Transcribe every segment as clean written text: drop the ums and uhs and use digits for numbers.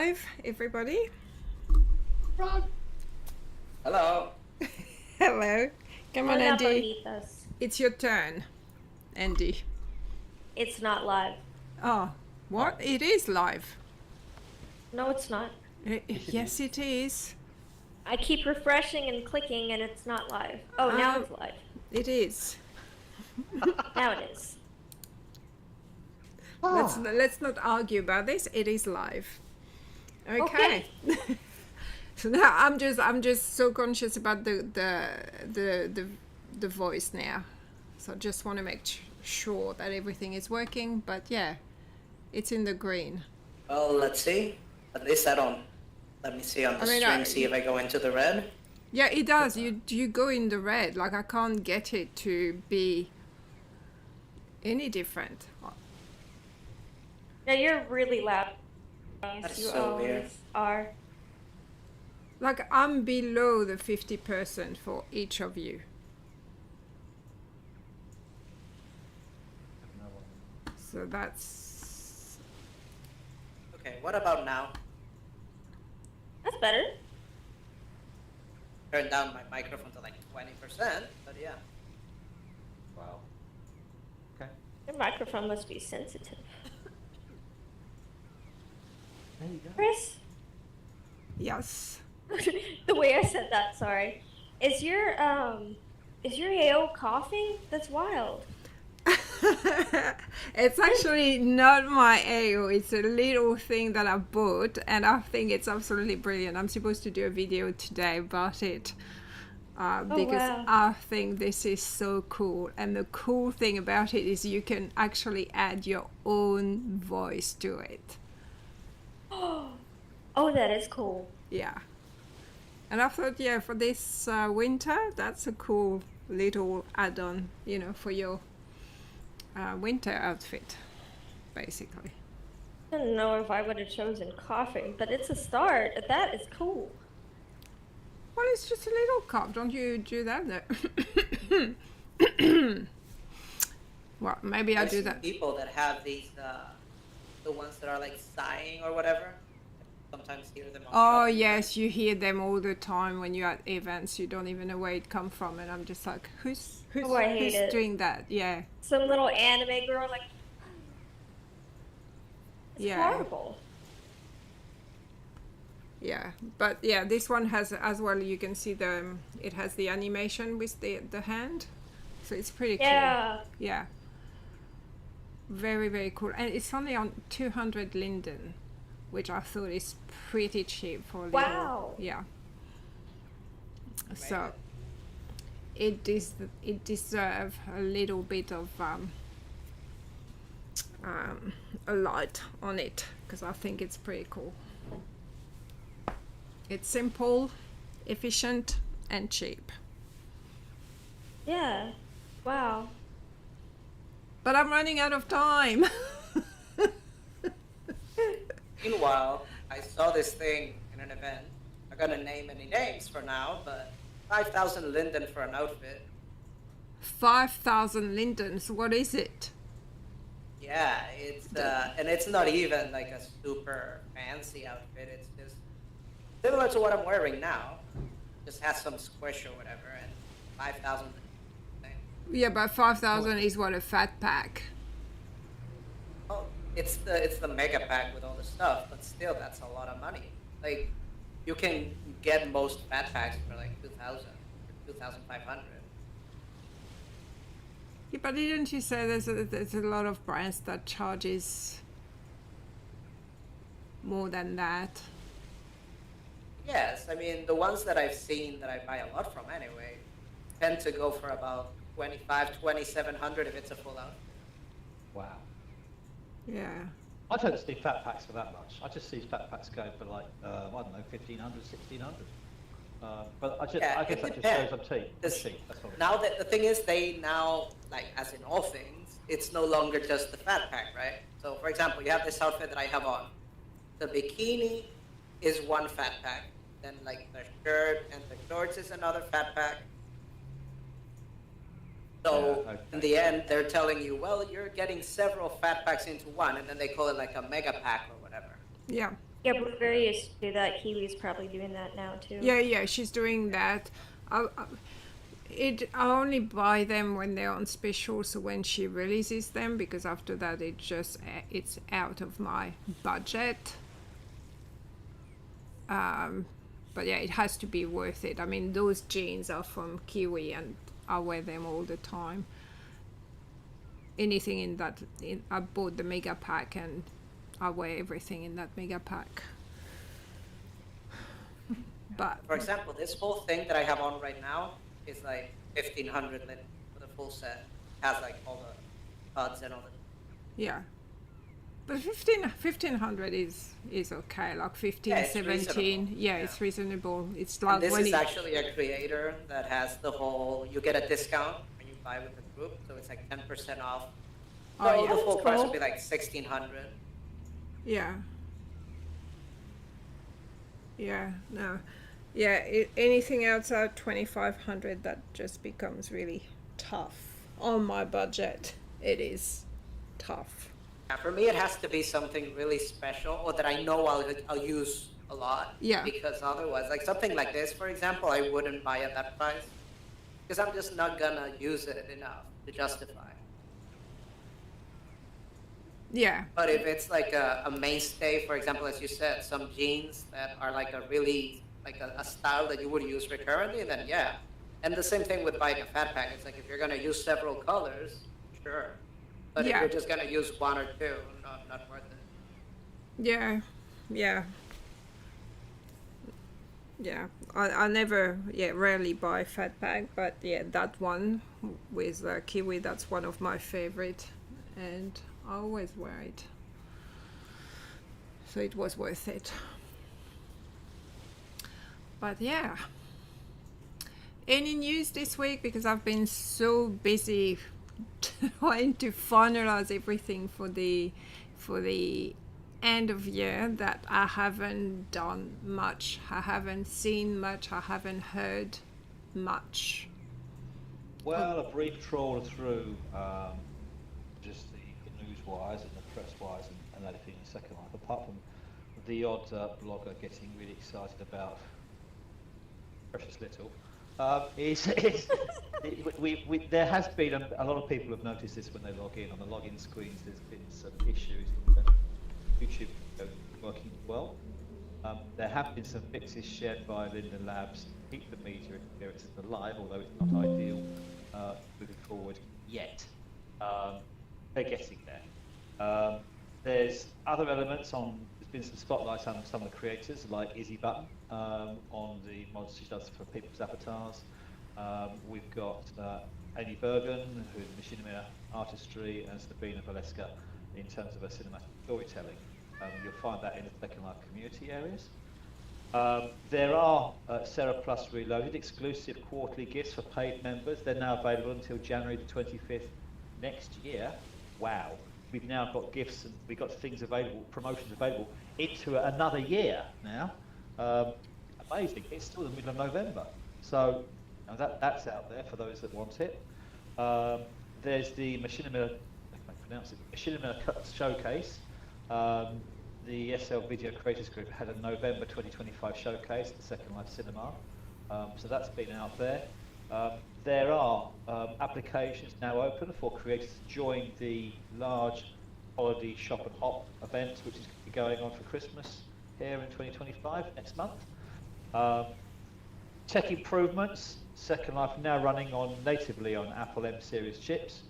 live, everybody? Hello. Hello. Come on, Hola, Andy. bonitas. It's your turn, Andy. It's not live. Oh, what? It is live. No, it's not. Yes, it is. I keep refreshing and clicking and it's not live. Oh, now it's live. It is. Now it is. Let's not argue about this. It is live. Okay. So now I'm just so conscious about the voice now. So just want to make sure that everything is working. But yeah, it's in the green. Well, let's see. At least I don't. Let me see on the stream. See if I go into the red. Yeah, it does. You go in the red. Like I can't get it to be any different. Yeah, you're really loud. That's you so always weird. are. Like I'm below the 50% for each of you. So that's... Okay, what about now? That's better. Turn down my microphone to like 20%, but yeah. Wow. Okay. Your microphone must be sensitive. There you go. Chris? Yes. The way I said that, sorry. Is your AO coughing? That's wild. It's actually not my AO. It's a little thing that I bought and I think it's absolutely brilliant. I'm supposed to do a video today about it because wow. I think this is so cool. And the cool thing about it is you can actually add your own voice to it. Oh, that is cool. Yeah. And I thought, yeah, for this winter, that's a cool little add-on, you know, for your winter outfit, basically. I don't know if I would have chosen coughing, but it's a start. That is cool. Well, it's just a little cough. Don't you do that? No. Well, maybe I'll do that. People that have these, the ones that are like sighing or whatever. Sometimes hear them on Oh, shopping yes, you hear them all the time when you're at events. You don't even know where it come from. And I'm just like, who's I hate it. doing that? Yeah. Some little anime girl, like, it's Yeah. horrible. Yeah, but yeah, this one has as well. You can see it has the animation with the hand, so it's pretty Yeah. cool. Yeah, very very cool, and it's only on 200 Linden, which I thought is pretty cheap for a little. Wow. Yeah. So it deserves a little bit of a light on it because I think it's pretty cool. It's simple, efficient, and cheap. Yeah. Wow. But I'm running out of time. Meanwhile, I saw this thing in an event. I'm not gonna name any names for now, but 5,000 Linden for an outfit. 5,000 Lindens. What is it? Yeah, it's and it's not even like a super fancy outfit. It's just similar to what I'm wearing now. Just has some squish or whatever, and 5,000. Yeah, but 5,000 is what, a fat pack. Oh, it's the mega pack with all the stuff, but still, that's a lot of money. Like, you can get most fat packs for like 2,000, 2,500. Yeah, but didn't you say there's a lot of brands that charges more than that? Yes, I mean, the ones that I've seen that I buy a lot from anyway tend to go for about 2,700 if it's a full outfit. Wow. Yeah. I don't see fat packs for that much. I just see fat packs go for like, I don't know, 1,500, 1,600. But I guess that just shows I'm cheap. That's all. Now that the thing is, they now, like, as in all things, it's no longer just the fat pack, right? So, for example, you have this outfit that I have on. The bikini is one fat pack. Then, like, the shirt and the shorts is another fat pack. So, Yeah, okay. in the end, they're telling you, well, you're getting several fat packs into one, and then they call it like a mega pack or whatever. Yeah. Yeah, Blueberry used to do that. Kiwi's probably doing that now too. Yeah, she's doing that. I only buy them when they're on special, so when she releases them, because after that it's out of my budget. But yeah, it has to be worth it. I mean, those jeans are from Kiwi, and I wear them all the time. Anything in that, I bought the mega pack, and I wear everything in that mega pack. But for example, this whole thing that I have on right now is like 1,500 lit for the full set. It has like all the buds and all the. yeah, but 1,500 is okay. Like 15, Yeah, it's 17. reasonable. Yeah, Yeah. it's reasonable. It's And like this when is actually a creator that has the whole. You get a discount when you buy with the group, so it's like 10% off. Oh, So yeah. the full That's price cool. would be like 1,600. yeah. Yeah, no. Yeah, anything outside 2,500, that just becomes really tough. On my budget, it is tough. Yeah, for me, it has to be something really special, or that I know I'll use a lot. Yeah. Because otherwise, like something like this, for example, I wouldn't buy at that price, because I'm just not gonna use it enough to justify. Yeah, But if it's like a mainstay, for example, as you said, some jeans that are like a really like a style that you would use recurrently, then yeah. And the same thing with buying a fat pack. It's like if you're gonna use several colors, sure. But if Yeah. you're just gonna use one or two, not worth it. yeah, yeah. Yeah, I never, rarely buy fat pack, but yeah, that one with Kiwi, that's one of my favorite, and I always wear it. So it was worth it. But yeah. Any news this week? Because I've been so busy trying to finalize everything for the end of year that I haven't done much. I haven't seen much. I haven't heard much. Well, a brief trawl through just the news wires and the press wires and anything in Second Life, apart from the odd blogger getting really excited about precious little. There has been a lot of people have noticed this when they log in. On the login screens, there's been some issues with YouTube working well. There have been some fixes shared by Linden Labs to keep the media experiences alive, although it's not ideal moving forward yet. They're getting there. There's other elements on. There's been some spotlights on some of the creators, like Izzy Button, on the mods she does for people's avatars. We've got Amy Bergen, who's machinima artistry, and Sabrina Vellesca in terms of her cinematic storytelling. You'll find that in the Second Life community areas. There are Seraphim Plus Reloaded exclusive quarterly gifts for paid members. They're now available until January the 25th next year. Wow. We've now got gifts and we've got things available, promotions available into another year now. Amazing. It's still the middle of November. So that's out there for those that want it. There's the Machinima Showcase. The SL Video Creators Group had a November 2025 showcase at the Second Life Cinema. So that's been out there. There are applications now open for creators to join the large holiday shop and hop event, which is going on for Christmas here in 2025, next month. Tech improvements, Second Life now running natively on Apple M series chips.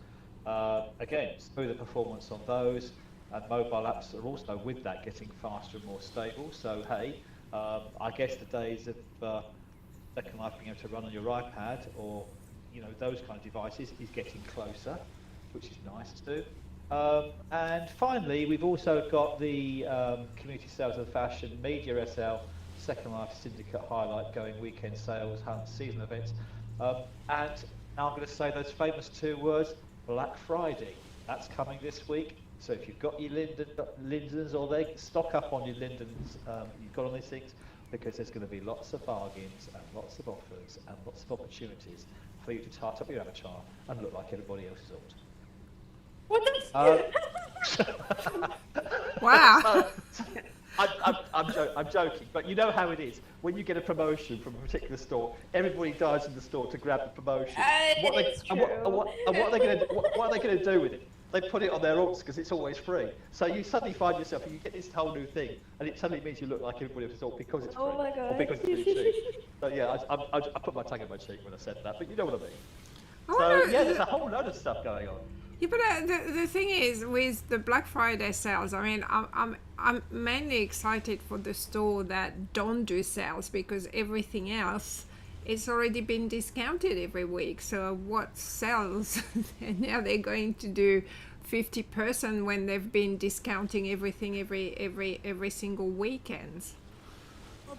Again, smoother performance on those, and mobile apps are also with that getting faster and more stable. So hey, I guess the days of Second Life being able to run on your iPad or those kind of devices is getting closer, which is nice too. And finally, we've also got the community sales of fashion media SL Second Life Syndicate highlight going weekend sales, hunt, season events, and now I'm going to say those famous two words: Black Friday. That's coming this week. So if you've got your Lindens, or they stock up on your Lindens, you've got on these things, because there's going to be lots of bargains and lots of offers and lots of opportunities for you to tart up your avatar and look like everybody else is old. What the? Wow. I'm joking, but you know how it is. When you get a promotion from a particular store, everybody dives in the store to grab the promotion. It's true. What are they going to what are they going to do with it? They put it on their alts because it's always free. So you suddenly find yourself, and you get this whole new thing, and it suddenly means you look like everybody else thought because it's free, Oh my God. or because it's really cheap. So yeah, I put my tongue in my cheek when I said that, but you know what I mean. Oh, So yeah, there's a whole load of stuff going on. Yeah, but the thing is, with the Black Friday sales, I mean, I'm mainly excited for the store that don't do sales, because everything else it's already been discounted every week. So what sells? And now they're going to do 50% when they've been discounting everything every single weekend.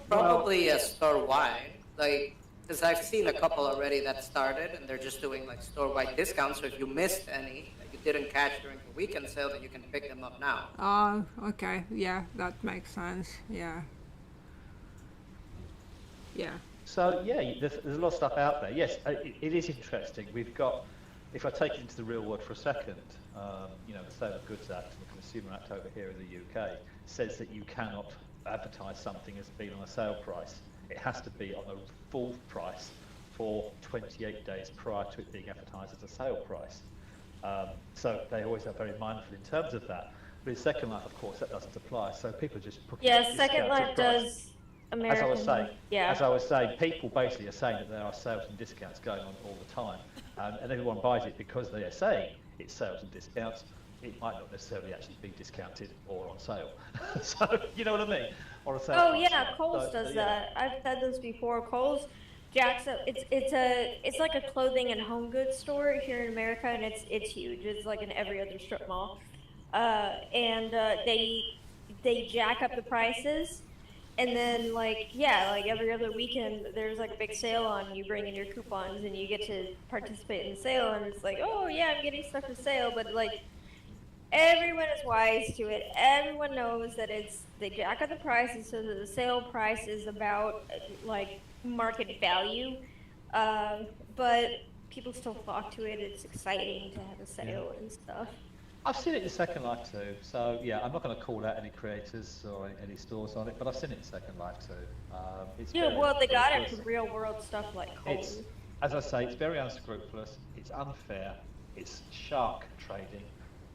Probably store-wide, like, because I've seen a couple already that started, and they're just doing like store-wide discounts. So if you missed any that you didn't catch during the weekend sale, then you can pick them up now. Oh, okay, yeah, that makes sense. Yeah. So yeah, there's a lot of stuff out there. Yes, it is interesting. We've got, if I take it into the real world for a second, you know, the Sale of Goods Act and the Consumer Act over here in the UK says that you cannot advertise something as being on a sale price. It has to be on a full price for 28 days prior to it being advertised as a sale price. So they always are very mindful in terms of that. But in Second Life, of course, that doesn't apply. So people just put Second Life does. American, as I was saying, people basically are saying that there are sales and discounts going on all the time, and everyone buys it because they are saying it's sales and discounts. It might not necessarily actually be discounted or on sale. So you know what I mean? Or a sale. Oh yeah, Kohl's does that. I've said this before. Kohl's jacks up. It's like a clothing and home goods store here in America, and it's huge. It's like in every other strip mall, and they jack up the prices. And then, like every other weekend, there's like a big sale on. You bring in your coupons, and you get to participate in the sale. And it's like, oh yeah, I'm getting stuff for sale. But like, everyone is wise to it. Everyone knows that they jack up the prices so that the sale price is about like market value. But people still flock to it. It's exciting to have a sale and stuff. I've seen it in Second Life too, so yeah, I'm not going to call out any creators or any stores on it, but I've seen it in Second Life too. Well, they got it for real world stuff like Kohl. As I say, it's very unscrupulous, it's unfair, it's shark trading,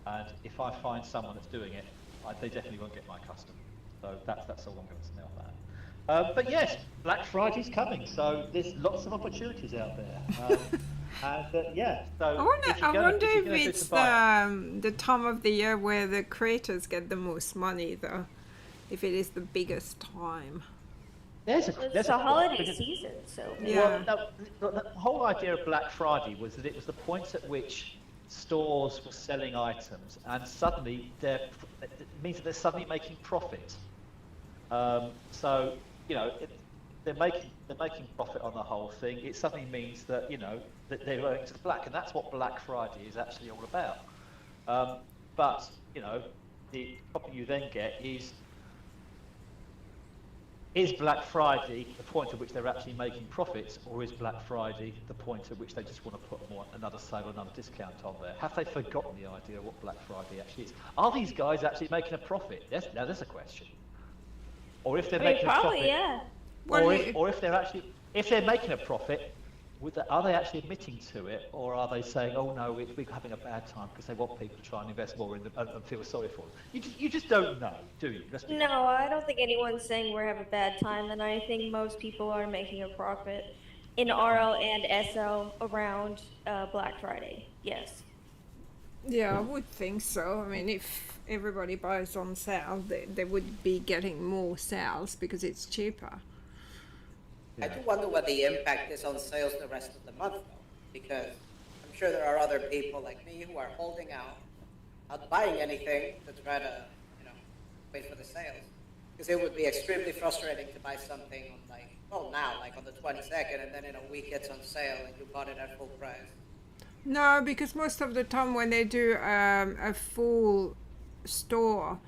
and if I find someone that's doing it, they definitely won't get my custom. So that's all I'm going to say on that. But yes, Black Friday's coming, so there's lots of opportunities out there. So I wonder if it's the time of the year where the creators get the most money, though. If it is the biggest time. There's a holiday season, so yeah. Well, the whole idea of Black Friday was that it was the point at which stores were selling items, and suddenly it means that they're suddenly making profit. So you know. They're making profit on the whole thing. It suddenly means that that they're going to the black, and that's what Black Friday is actually all about. But the problem you then get is Black Friday the point at which they're actually making profits, or is Black Friday the point at which they just want to put another sale, another discount on there? Have they forgotten the idea of what Black Friday actually is? Are these guys actually making a profit? Now there's a question. Or if they're making a profit, yeah. Or if they're making a profit, are they actually admitting to it, or are they saying, "Oh no, we're having a bad time," because they want people to try and invest more in them and feel sorry for them? You just don't know, do you? No, I don't think anyone's saying we're having a bad time, and I think most people are making a profit in RL and SL around Black Friday. Yes. Yeah, I would think so. I mean, if everybody buys on sale, they would be getting more sales because it's cheaper. I do wonder what the impact is on sales the rest of the month, though, because I'm sure there are other people like me who are holding out, not buying anything to try to, wait for the sales. Because it would be extremely frustrating to buy something on on the 22nd, and then in a week it's on sale and you bought it at full price. No, because most of the time when they do a full store,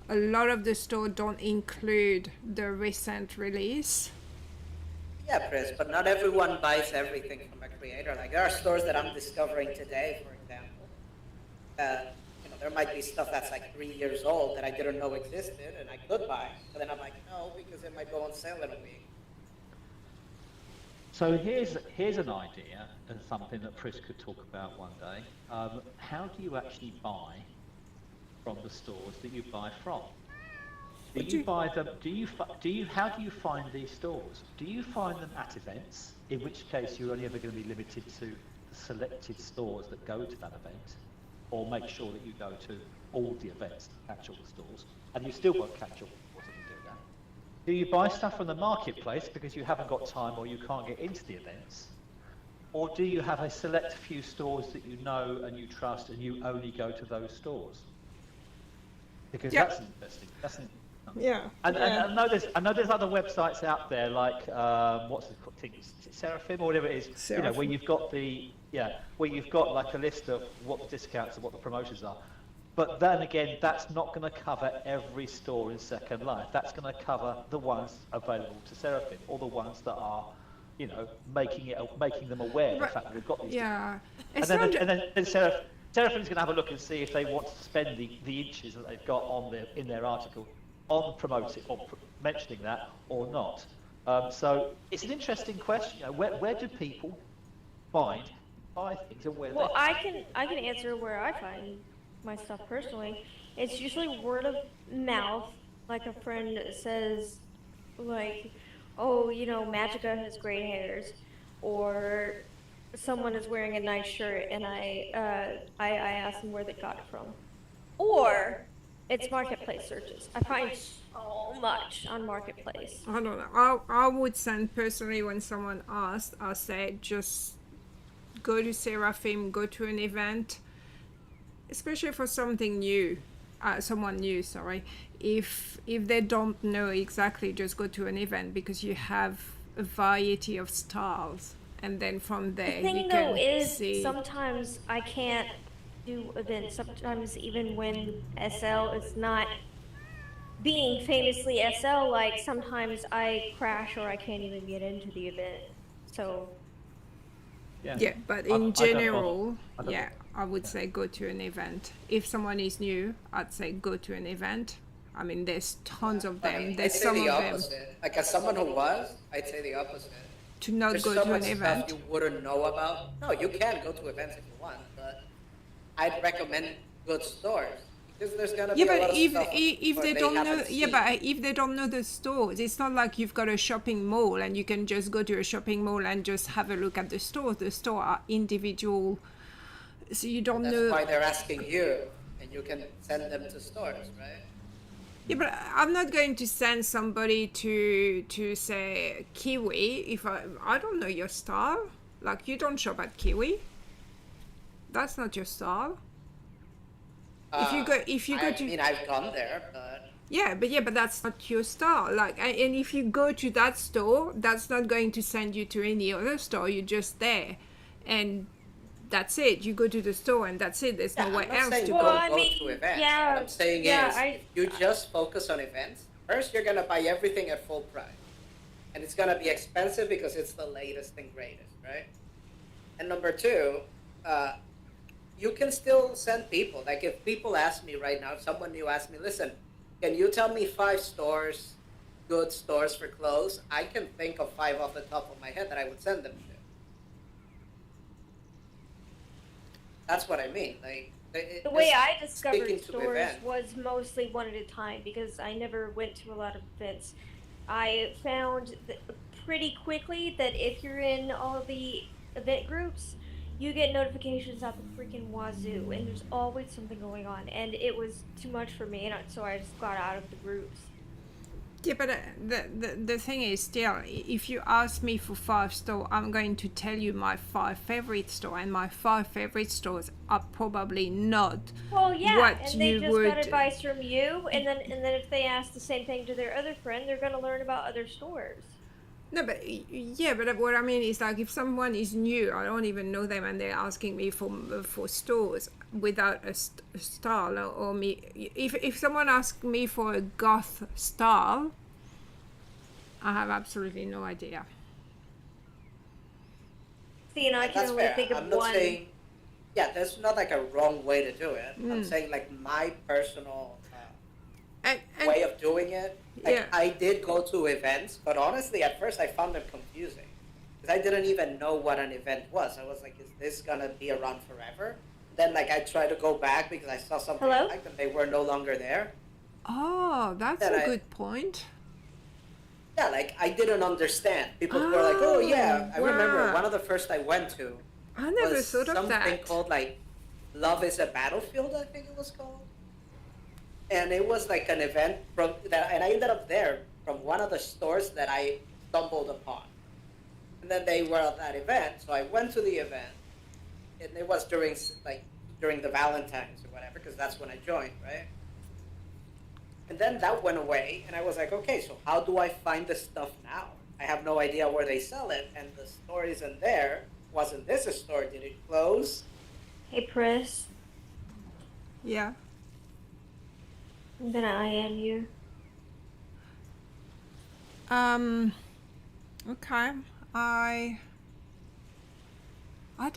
a lot of the store don't include the recent release. Yeah, Chris, but not everyone buys everything from a creator. Like, there are stores that I'm discovering today, for example, that There might be stuff that's like 3 years old that I didn't know existed and I could buy. But then I'm like, no, because it might go on sale in a week. So here's an idea and something that Chris could talk about one day. How do you actually buy from the stores that you buy from? Do you buy them? How do you find these stores? Do you find them at events, in which case you're only ever going to be limited to the selected stores that go to that event, or make sure that you go to all the events, catch all the stores, and you still won't catch all the stores if you do that? Do you buy stuff from the marketplace because you haven't got time or you can't get into the events? Or do you have a select few stores that you know and you trust and you only go to those stores? Because that's interesting. And I know there's other websites out there like what's it called? I think it's Seraphim or whatever it is. Seraphim. You know, where you've got like a list of what the discounts and what the promotions are. But then again, that's not going to cover every store in Second Life. That's going to cover the ones available to Seraphim, or the ones that are, you know, making them aware of the fact that we've got these. Yeah. And then Seraphim's going to have a look and see if they want to spend the inches that they've got in their article on promoting or mentioning that or not. So it's an interesting question. You know, where do people buy things and where? Well, I can answer where I find my stuff personally. It's usually word of mouth. Like a friend says, like, oh, you know, Magica has great hairs, or someone is wearing a nice shirt, and I ask them where they got it from, or it's marketplace searches. I find so much on marketplace. I don't know. I would send personally when someone asks, I'll say just go to Seraphim, go to an event, especially for something new, someone new. Sorry, if they don't know exactly, just go to an event because you have a variety of styles, and then from there The thing you though can is see. sometimes I can't do events. Sometimes even when SL is not being famously SL, like sometimes I crash or I can't even get into the event. So Yeah, but in general, I would say go to an event. If someone is new, I'd say go to an event. I mean, there's tons of them. I'd There's say some the of them. opposite. Like as someone who was, I'd say the opposite. To not There's go so to much an event. stuff you wouldn't know about. No, you can go to events if you want, but I'd recommend good stores because there's gonna be a lot of stuff if where they don't know, haven't seen. but if they don't know the stores, it's not like you've got a shopping mall and you can just go to a shopping mall and just have a look at the stores. The store are individual, so you don't know. That's why they're asking you, and you can send them to stores, right? Yeah, but I'm not going to send somebody to say Kiwi if I don't know your style. Like, you don't shop at Kiwi. That's not your style. If you go to, I mean, I've gone there, but but that's not your style. Like, and if you go to that store, that's not going to send you to any other store. You're just there, and that's it. You go to the store and that's it. There's nowhere else to go. Well, I go mean, to events. yeah, What I'm saying is, you just focus on events. First, you're gonna buy everything at full price, and it's gonna be expensive because it's the latest and greatest, right? And number two, you can still send people. Like if people ask me right now, if someone new asks me, listen, can you tell me 5 stores, good stores for clothes? I can think of 5 off the top of my head that I would send them to. That's what I mean. Like the way I discovered speaking to stores events. was mostly one at a time because I never went to a lot of events. I found pretty quickly that if you're in all the event groups, you get notifications out the freaking wazoo, and there's always something going on, and it was too much for me, and so I just got out of the groups. Yeah, but the thing is, still, if you ask me for 5 stores, I'm going to tell you my 5 favorite stores, and my 5 favorite stores are probably not Well, yeah, what and they you just would. got advice from you, and then if they ask the same thing to their other friend, they're going to learn about other stores. No, but yeah, but what I mean is, like, if someone is new, I don't even know them, and they're asking me for stores without a style, or me. If someone asks me for a goth style, I have absolutely no idea. See, and I can That's only fair. think of I'm not one. saying yeah, there's not like a wrong way to do it. I'm saying like my personal And way of doing it. Like yeah. I did go to events, but honestly, at first I found them confusing because I didn't even know what an event was. I was like, "Is this gonna be around forever?" Then like I tried to go back because I saw something I Hello? liked and they were no longer there. Oh, that's Then a good point. Yeah, like I didn't understand. People were like, "Oh yeah," I remember wow. one of the first I went to I never was thought of something that. called like "Love is a Battlefield," I think it was called. And it was like an event from that, and I ended up there from one of the stores that I stumbled upon. And then they were at that event, so I went to the event, and it was during the Valentine's or whatever, because that's when I joined, right? And then that went away, and I was like, okay, so how do I find this stuff now? I have no idea where they sell it, and the store isn't there. Wasn't this a store? Did it close? Hey, Pris. Yeah. I'm gonna IM you. Okay. I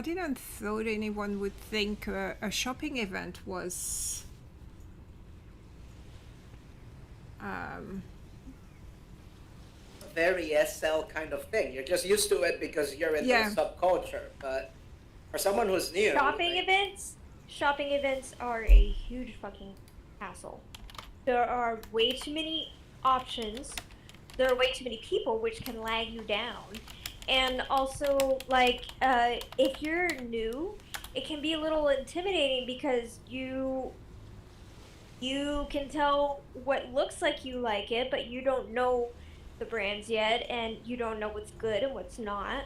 didn't thought anyone would think a shopping event was Very SL kind of thing. You're just used to it because you're in Yeah. the subculture. But for someone who's new, Shopping like, events are a huge fucking hassle. There are way too many options. There are way too many people, which can lag you down. And also, like, if you're new, it can be a little intimidating because you can tell what looks like you like it, but you don't know the brands yet, and you don't know what's good and what's not.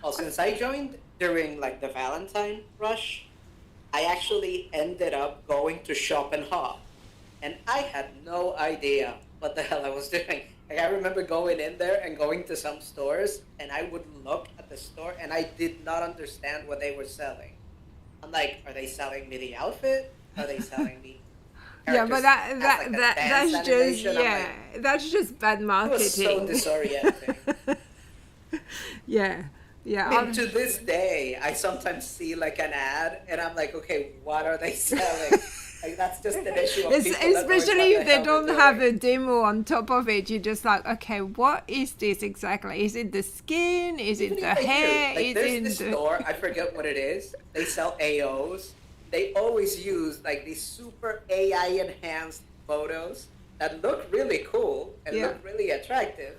well, since I joined during like the Valentine rush, I actually ended up going to Shop and Hop, and I had no idea what the hell I was doing. Like I remember going in there and going to some stores, and I would look at the store, and I did not understand what they were selling. I'm like, are they selling me the outfit? Are they selling me? yeah, but characters as, like, a that's dance just animation? I'm yeah, that's just bad It marketing. was so disorienting. yeah. Yeah. I mean, to this day, I sometimes see like an ad, and I'm like, okay, what are they selling? Like that's just an issue of It's, people that know especially what if the they hell don't they're have doing. a demo on top of it, you're just like, okay, what is this exactly? Is it the skin? Is Even it the if they do, hair? like Is there's it this the... store, I forget what it is. They sell AOs. They always use like these super AI enhanced photos that look really cool and Yeah. look really attractive.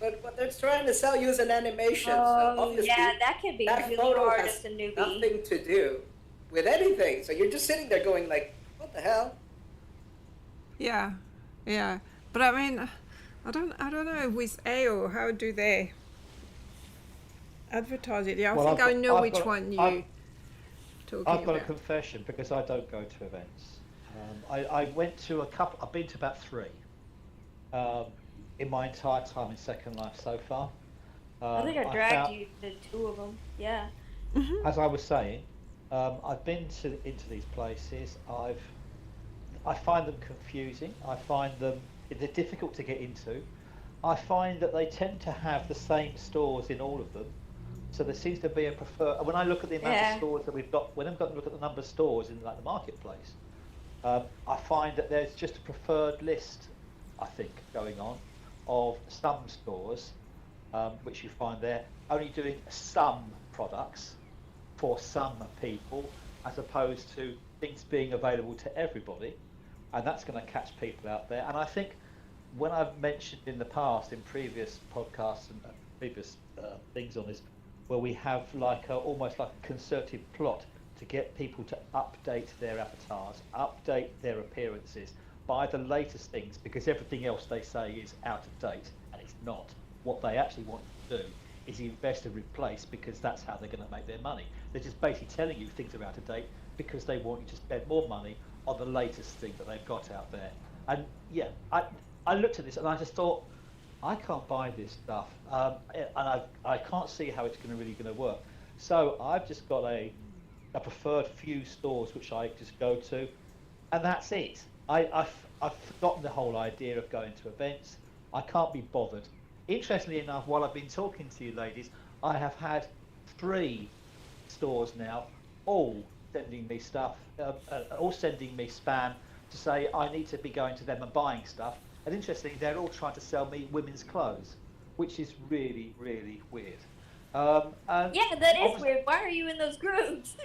But what they're trying to sell you is an animation. So Oh, obviously yeah, that could be that really photo hard has as a newbie. nothing to do with anything. So you're just sitting there going like, what the hell? Yeah, yeah. But I mean, I don't know with AO, how do they advertise it? Yeah, I Well, think I've I got- know I've which got- one you I've- talking I've got a about. confession because I don't go to events. I went to a couple. I've been to about 3 in my entire time in Second Life so far. I think I I dragged found- you to 2 of them. Yeah. As I was saying, I've been into these places. I find them confusing. I find them they're difficult to get into. I find that they tend to have the same stores in all of them. So there seems to be a prefer. When I look at the amount Yeah. of stores that we've got, when I've got to look at the number of stores in like the marketplace, I find that there's just a preferred list, I think, going on of some stores, which you find there only doing some products for some people, as opposed to things being available to everybody, and that's going to catch people out there. And I think when I've mentioned in the past, in previous podcasts and previous things on this, where we have like almost like a concerted plot to get people to update their avatars, update their appearances, buy the latest things, because everything else they say is out of date, and it's not. What they actually want to do is invest and replace, because that's how they're going to make their money. They're just basically telling you things are out of date because they want you to spend more money on the latest thing that they've got out there. And yeah, I looked at this and I just thought, I can't buy this stuff, and I can't see how it's really going to work. So I've just got a preferred few stores which I just go to, and that's it. I've forgotten the whole idea of going to events. I can't be bothered. Interestingly enough, while I've been talking to you ladies, I have had 3 stores now, all sending me stuff, all sending me spam to say I need to be going to them and buying stuff. And interestingly, they're all trying to sell me women's clothes, which is really, really weird. And Yeah, that is weird. Why are you in those groups?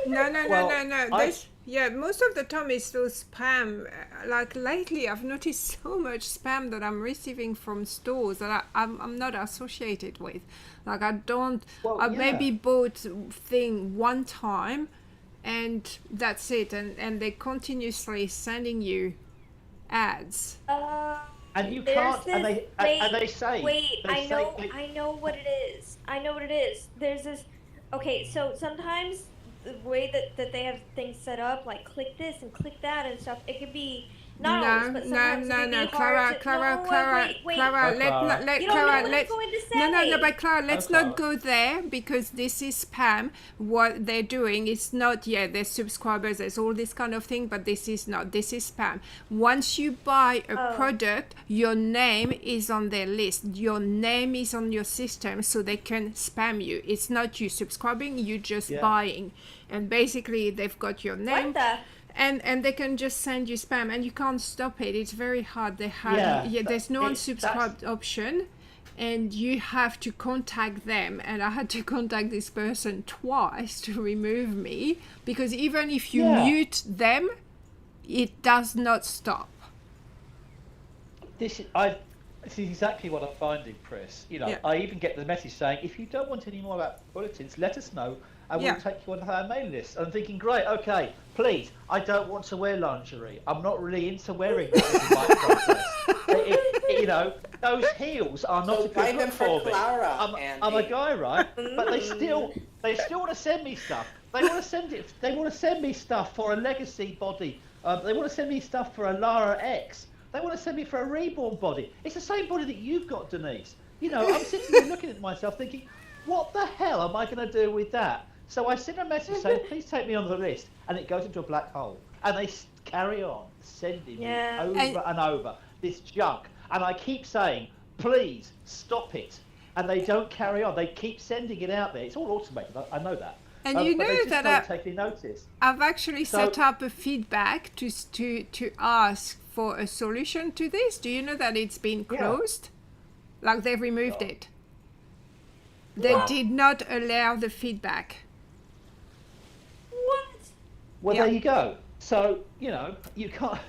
No. I- Most of the time it's still spam. Like lately, I've noticed so much spam that I'm receiving from stores that I'm not associated with. Like I don't. I maybe bought thing one time, and that's it. And they're continuously sending you ads. And you There's can't, and this- they say. Wait, they I say- know what it is. I know what it is. There's this. Okay, so sometimes the way that they have things set up, like click this and click that and stuff, it could be not always, but sometimes it can be hard to. Clara, wait. Clara, let You don't Clara, know what let's I'm going to say. no, but Clara, let's No, not go there because this is spam. What they're doing is not, there's subscribers, there's all this kind of thing, but this is not. This is spam. Once you buy a product, your name is on their list. Your name is on your system, so they can spam you. It's not you subscribing, you just buying, and basically they've got your name. What the? And they can just send you spam, and you can't stop it. It's very hard. They have there's no unsubscribed option, and you have to contact them. And I had to contact this person twice to remove me, because even if you mute them, it does not stop. This is exactly what I'm finding, Chris. I even get the message saying, if you don't want any more about bulletins, let us know, and we'll take you on our mailing list. I'm thinking, great, okay, please, I don't want to wear lingerie. I'm not really into wearing that in my process. Those heels are not a good look for me. I'm a guy, right? But they still want to send me stuff. They want to send me stuff for a legacy body. They want to send me stuff for a Lara X. They want to send me for a reborn body. It's the same body that you've got, Denise. I'm sitting there looking at myself thinking, what the hell am I going to do with that? So I send a message saying, please take me on the list, and it goes into a black hole. And they carry on sending me over and over this junk. And I keep saying, please stop it. And they don't carry on. They keep sending it out there. It's all automated. I know that. And you but know they just that don't take any notice. I've actually set up a feedback to ask for a solution to this. Do you know that it's been closed? Like they've removed it. They did not allow the feedback. What? Well, there you go. So, you can't...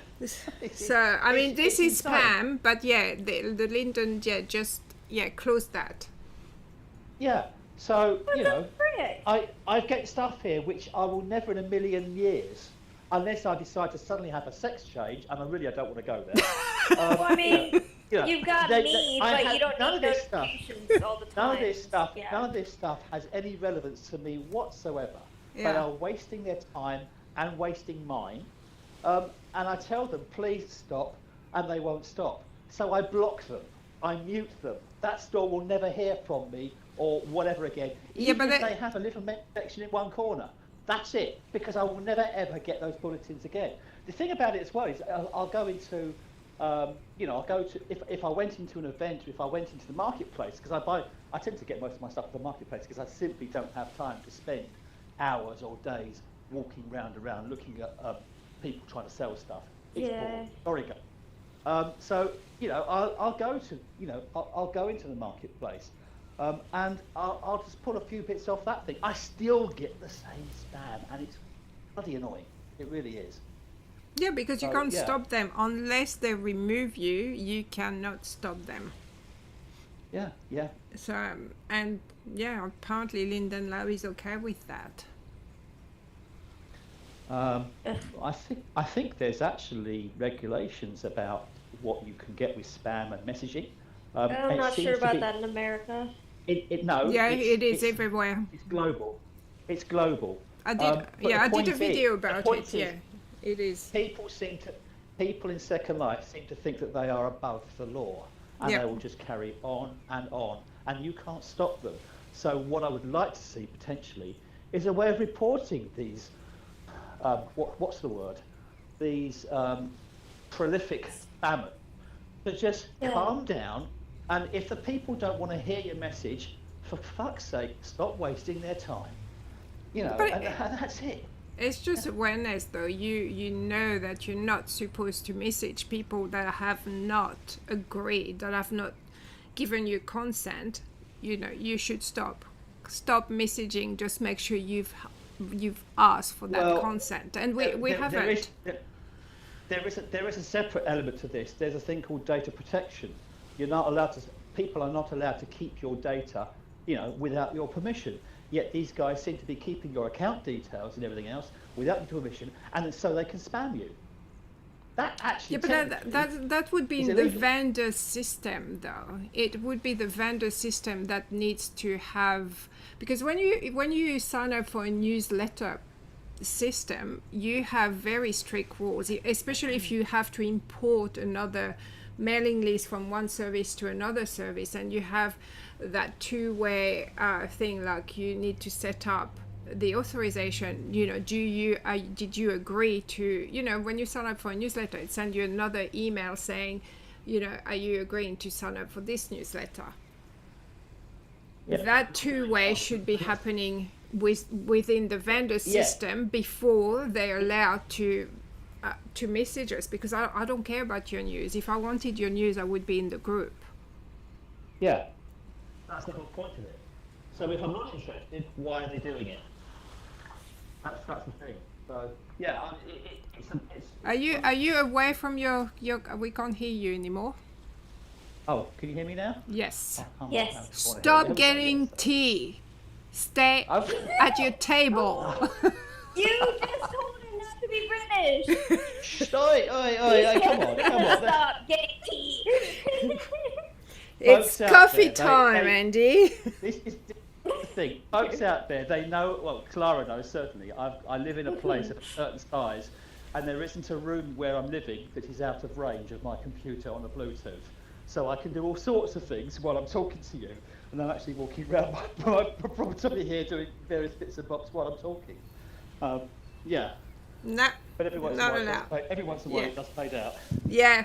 So, I mean, this is insane. spam, but the Linden, just, closed that. Yeah. So, What the frick? I get stuff here which I will never in a million years, unless I decide to suddenly have a sex change, and I don't want to go there. Well, I mean, you've got me, but you don't need notifications all the time. None of this stuff has any relevance to me whatsoever. Yeah. They are wasting their time and wasting mine. And I tell them, please stop, and they won't stop. So I block them. I mute them. That store will never hear from me or whatever again. Even if they have a little section in one corner. That's it, because I will never ever get those bulletins again. The thing about it as well is I'll go into, if I went into an event, or if I went into the marketplace, because I tend to get most of my stuff at the marketplace because I simply don't have time to spend hours or days walking around looking at people trying to sell stuff. It's boring. Sorry, go. So I'll go to I'll go into the marketplace. And I'll just pull a few bits off that thing. I still get the same spam, and it's bloody annoying. It really is. Yeah, because you can't stop them. Unless they remove you, you cannot stop them. Yeah. So, apparently Linden Lab is okay with that. I think there's actually regulations about what you can get with spam and messaging. I'm not sure about that in America. It is everywhere. It's global. It's global. I did a video about it. Yeah, it is. People in Second Life seem to think that they are above the law, and they will just carry on, and you can't stop them. So what I would like to see potentially is a way of reporting these. What's the word? These prolific spammers. So just calm down. And if the people don't want to hear your message, for fuck's sake, stop wasting their time. You know, But and that's it. It's just awareness, though. You know that you're not supposed to message people that have not agreed, that have not given you consent. You know, you should stop messaging. Just make sure you've asked for that consent, and we haven't. There is a separate element to this. There's a thing called data protection. You're not allowed to. People are not allowed to keep your data, you know, without your permission. Yet these guys seem to be keeping your account details and everything else without your permission, and so they can spam you. That actually, that would be in the illegal. vendor system, though. It would be the vendor system that needs to have, because when you sign up for a newsletter system, you have very strict rules, especially if you have to import another mailing list from one service to another service, and you have that two-way thing, like you need to set up the authorization. You know, did you agree to, you know, when you sign up for a newsletter, it sends you another email saying, you know, are you agreeing to sign up for this newsletter? That two-way should be happening within the vendor system before they're allowed to message us, because I don't care about your news. If I wanted your news, I would be in the group. Yeah, that's the whole point of it. So if I'm not interested, why are they doing it? That's the thing. So yeah, it's. Are you away from your? We can't hear you anymore. Oh, can you hear me now? Yes. Yes. Stop getting tea. Stay at your table. You just told him not to be British. Shh, oi, come on. Stop getting tea. It's Folks out coffee there, time, Andy. This is the thing. Folks out there, they know, well, Clara knows certainly. I live in a place of a certain size, and there isn't a room where I'm living that is out of range of my computer on a Bluetooth. So I can do all sorts of things while I'm talking to you, and I'm actually walking around my property here doing various bits and bobs while I'm talking. Yeah. No, But every once in a while it does fade out. Yeah.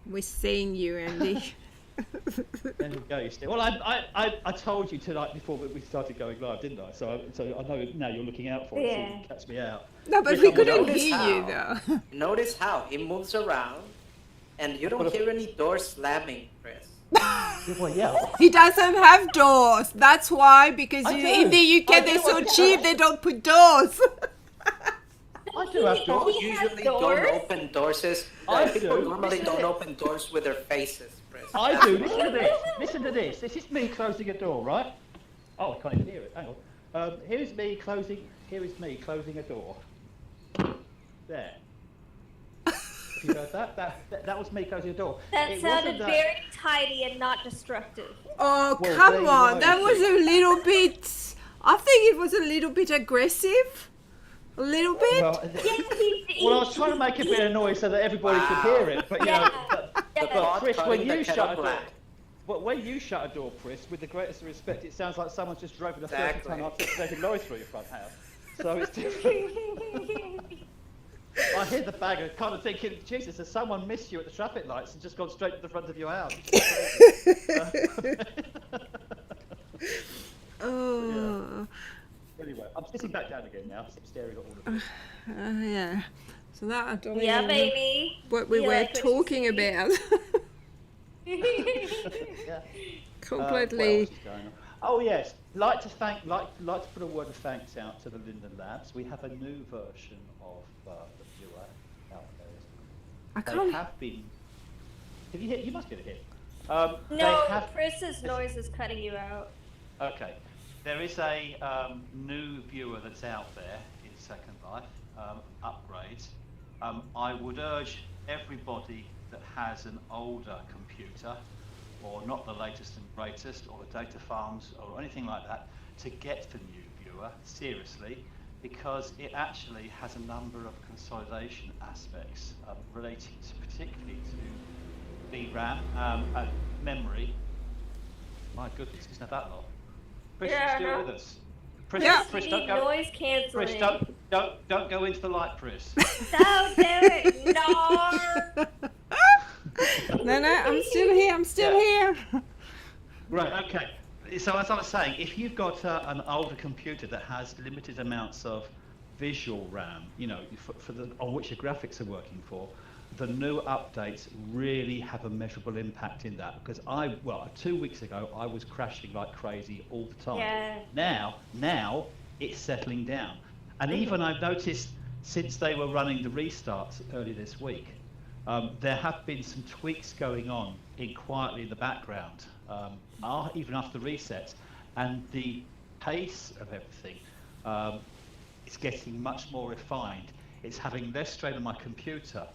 We're seeing you, Andy. There you go. Well, I told you tonight before we started going live, didn't I? So I know now you're looking out for it, so you can catch me out. No, but we couldn't hear you, though. Notice how he moves around, and you don't hear any doors slamming, Chris. Well, yeah. He doesn't have doors. That's why, because I do. in the UK they're so cheap, they don't put doors. I do have People doors. usually doors? don't open doors. People normally don't open doors with their faces, Chris. I do. Listen to this. This is me closing a door, right? Oh, I can't even hear it. Hang on. Here is me closing a door. There. Have you heard that? That was me closing a door. That It sounded wasn't very tidy and not destructive. Oh, Well, come there you on. go, That you was see. a little bit, I think it was a little bit aggressive. A little bit. Well, I was trying to make a bit of noise so that everybody could hear it, but you know. But Chris, when you shut a door, when you shut a door, Chris, with the greatest respect, it sounds like someone's just driven a 30-ton articulated lorry through your front house. So it's different. I hear the bagger kind of thinking, Jesus, has someone missed you at the traffic lights and just gone straight to the front of your house? Oh. Anyway, I'm sitting back down again now, so I'm staring at all of this. Yeah. So that I don't Yeah, even know baby. what we You were like what you talking see? about. Yeah. Completely. What else is going on? Oh yes, like to put a word of thanks out to the Linden Labs. We have a new version of the viewer out there. I They can't. have been. Have you hit? You must get a hit. No, They have, Chris's noise is cutting you out. okay. There is a new viewer that's out there in Second Life, upgrades. I would urge everybody that has an older computer, or not the latest and greatest, or the data farms, or anything like that, to get the new viewer, seriously, because it actually has a number of consolidation aspects relating to, particularly to VRAM and memory. My goodness, isn't that lot? Chris, Yeah, you still I know. with us? Chris, Yeah. Chris, Need don't go. noise canceling. Chris, don't go into the light, Chris. Don't do it. No. No, I'm still here. I'm still here. Right, okay. So as I was saying, if you've got an older computer that has limited amounts of visual RAM, on which your graphics are working for, the new updates really have a measurable impact in that. Because 2 weeks ago, I was crashing like crazy all the time. Yeah. Now it's settling down. And even I've noticed since they were running the restarts early this week, there have been some tweaks going on quietly in the background, even after the resets, and the pace of everything is getting much more refined. It's having less strain on my computer.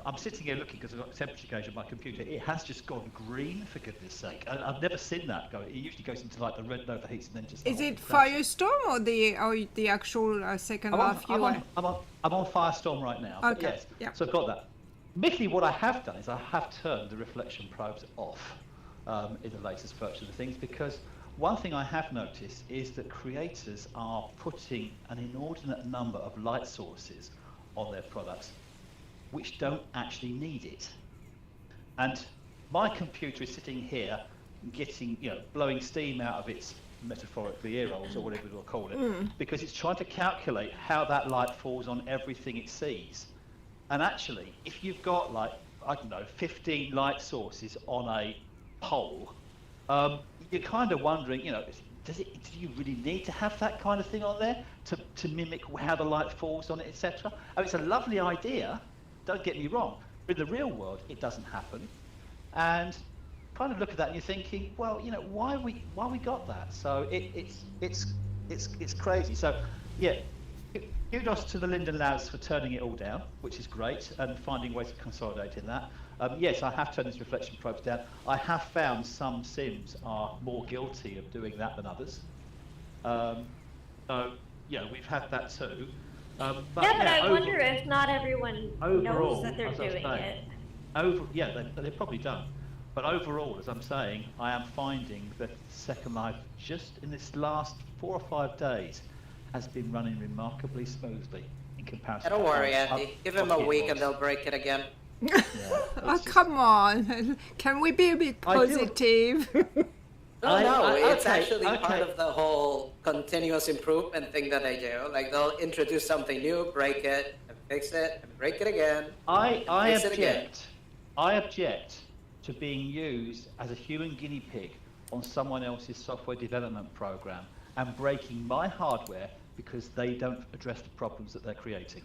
I'm sitting here looking because I've got a temperature gauge on my computer. It has just gone green, for goodness sake. I've never seen that go. It usually goes into like the red overheats and then just. Is it Firestorm or the actual Second Life UI? I'm on Firestorm right now. Okay. Yes. Yeah. So I've got that. Admittedly, what I have done is I have turned the reflection probes off in the latest version of things, because one thing I have noticed is that creators are putting an inordinate number of light sources on their products which don't actually need it. And my computer is sitting here getting, blowing steam out of its metaphorically ear holes, or whatever we'll call it, because it's trying to calculate how that light falls on everything it sees. And actually, if you've got 15 light sources on a pole, you're kind of wondering, do you really need to have that kind of thing on there to mimic how the light falls on it, etc.? It's a lovely idea, don't get me wrong, but in the real world, it doesn't happen. And kind of look at that and you're thinking, well, why we got that? So it's crazy. So yeah, kudos to the Linden Labs for turning it all down, which is great, and finding ways to consolidate in that. Yes, I have turned these reflection probes down. I have found some Sims are more guilty of doing that than others. So yeah, we've had that too. But I wonder if not everyone knows that they're doing it. They probably don't. But overall, as I'm saying, I am finding that Second Life, just in this last 4 or 5 days, has been running remarkably smoothly in comparison. Don't worry, Andy. Give them a week and they'll break it again. Come on. Can we be a bit positive? No, it's actually part of the whole continuous improvement thing that they do. Like, they'll introduce something new, break it, and fix it, and break it again. I object to being used as a human guinea pig on someone else's software development program and breaking my hardware because they don't address the problems that they're creating.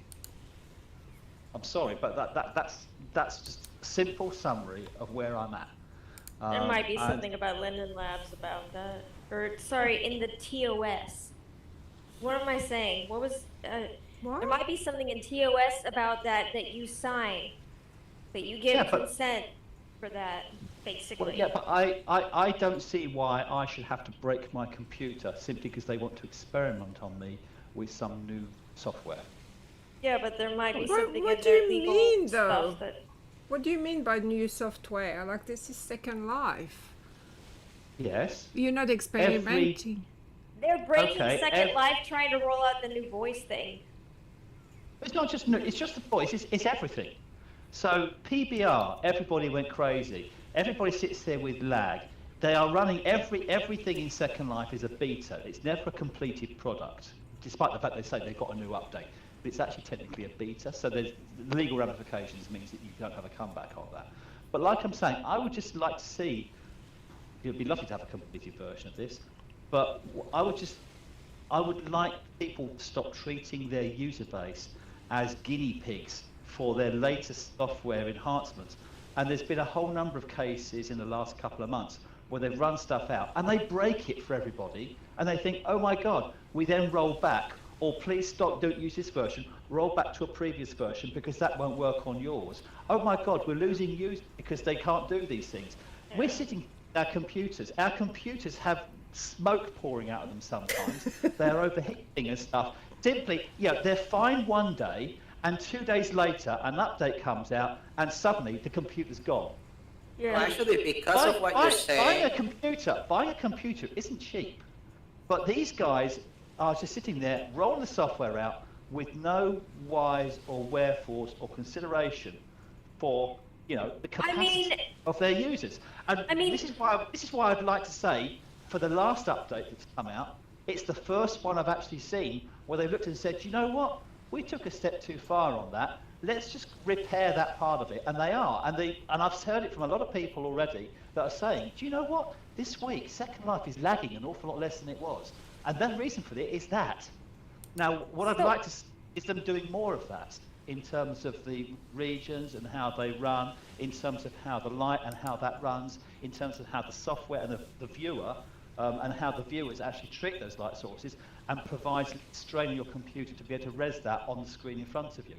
I'm sorry, but that's just a simple summary of where I'm at. There might be something about Linden Labs about that. Or, sorry, in the TOS. What am I saying? What was... What? There might be something in TOS about that you sign. That you give consent for that, basically. Well, but I don't see why I should have to break my computer simply because they want to experiment on me with some new software. Yeah, but there might be something what in do their you legal mean, stuff though? that... What do you mean by new software? Like, this is Second Life. Yes. You're not experimenting. They're breaking Second Life trying to roll out the new voice thing. It's not just new, it's just the voice, it's everything. So PBR, everybody went crazy. Everybody sits there with lag. They are running everything in Second Life is a beta. It's never a completed product, despite the fact they say they've got a new update. But it's actually technically a beta, so there's the legal ramifications means that you don't have a comeback on that. But like I'm saying, I would just like to see, it would be lovely to have a completed version of this, but I would like people to stop treating their user base as guinea pigs for their latest software enhancements. And there's been a whole number of cases in the last couple of months where they've run stuff out and they break it for everybody and they think, oh my God, we then roll back, or please stop, don't use this version, roll back to a previous version because that won't work on yours. Oh my God, we're losing users because they can't do these things. We're sitting at our computers have smoke pouring out of them sometimes. They're overheating and stuff. Simply, they're fine one day and 2 days later an update comes out and suddenly the computer's gone. Yeah. Well, actually, because of what you're saying... Buying a computer isn't cheap. But these guys are just sitting there, rolling the software out with no whys or wherefores or consideration for, the capacity of their users. And this is why I'd like to say, for the last update that's come out, it's the first one I've actually seen where they looked and said, you know what, we took a step too far on that. Let's just repair that part of it. And they are. And I've heard it from a lot of people already that are saying, do you know what, this week Second Life is lagging an awful lot less than it was. And the reason for it is that. Now, what I'd like to see is them doing more of that in terms of the regions and how they run, in terms of how the light and how that runs, in terms of how the software and the viewer and how the viewers actually treat those light sources and provides strain on your computer to be able to res that on the screen in front of you.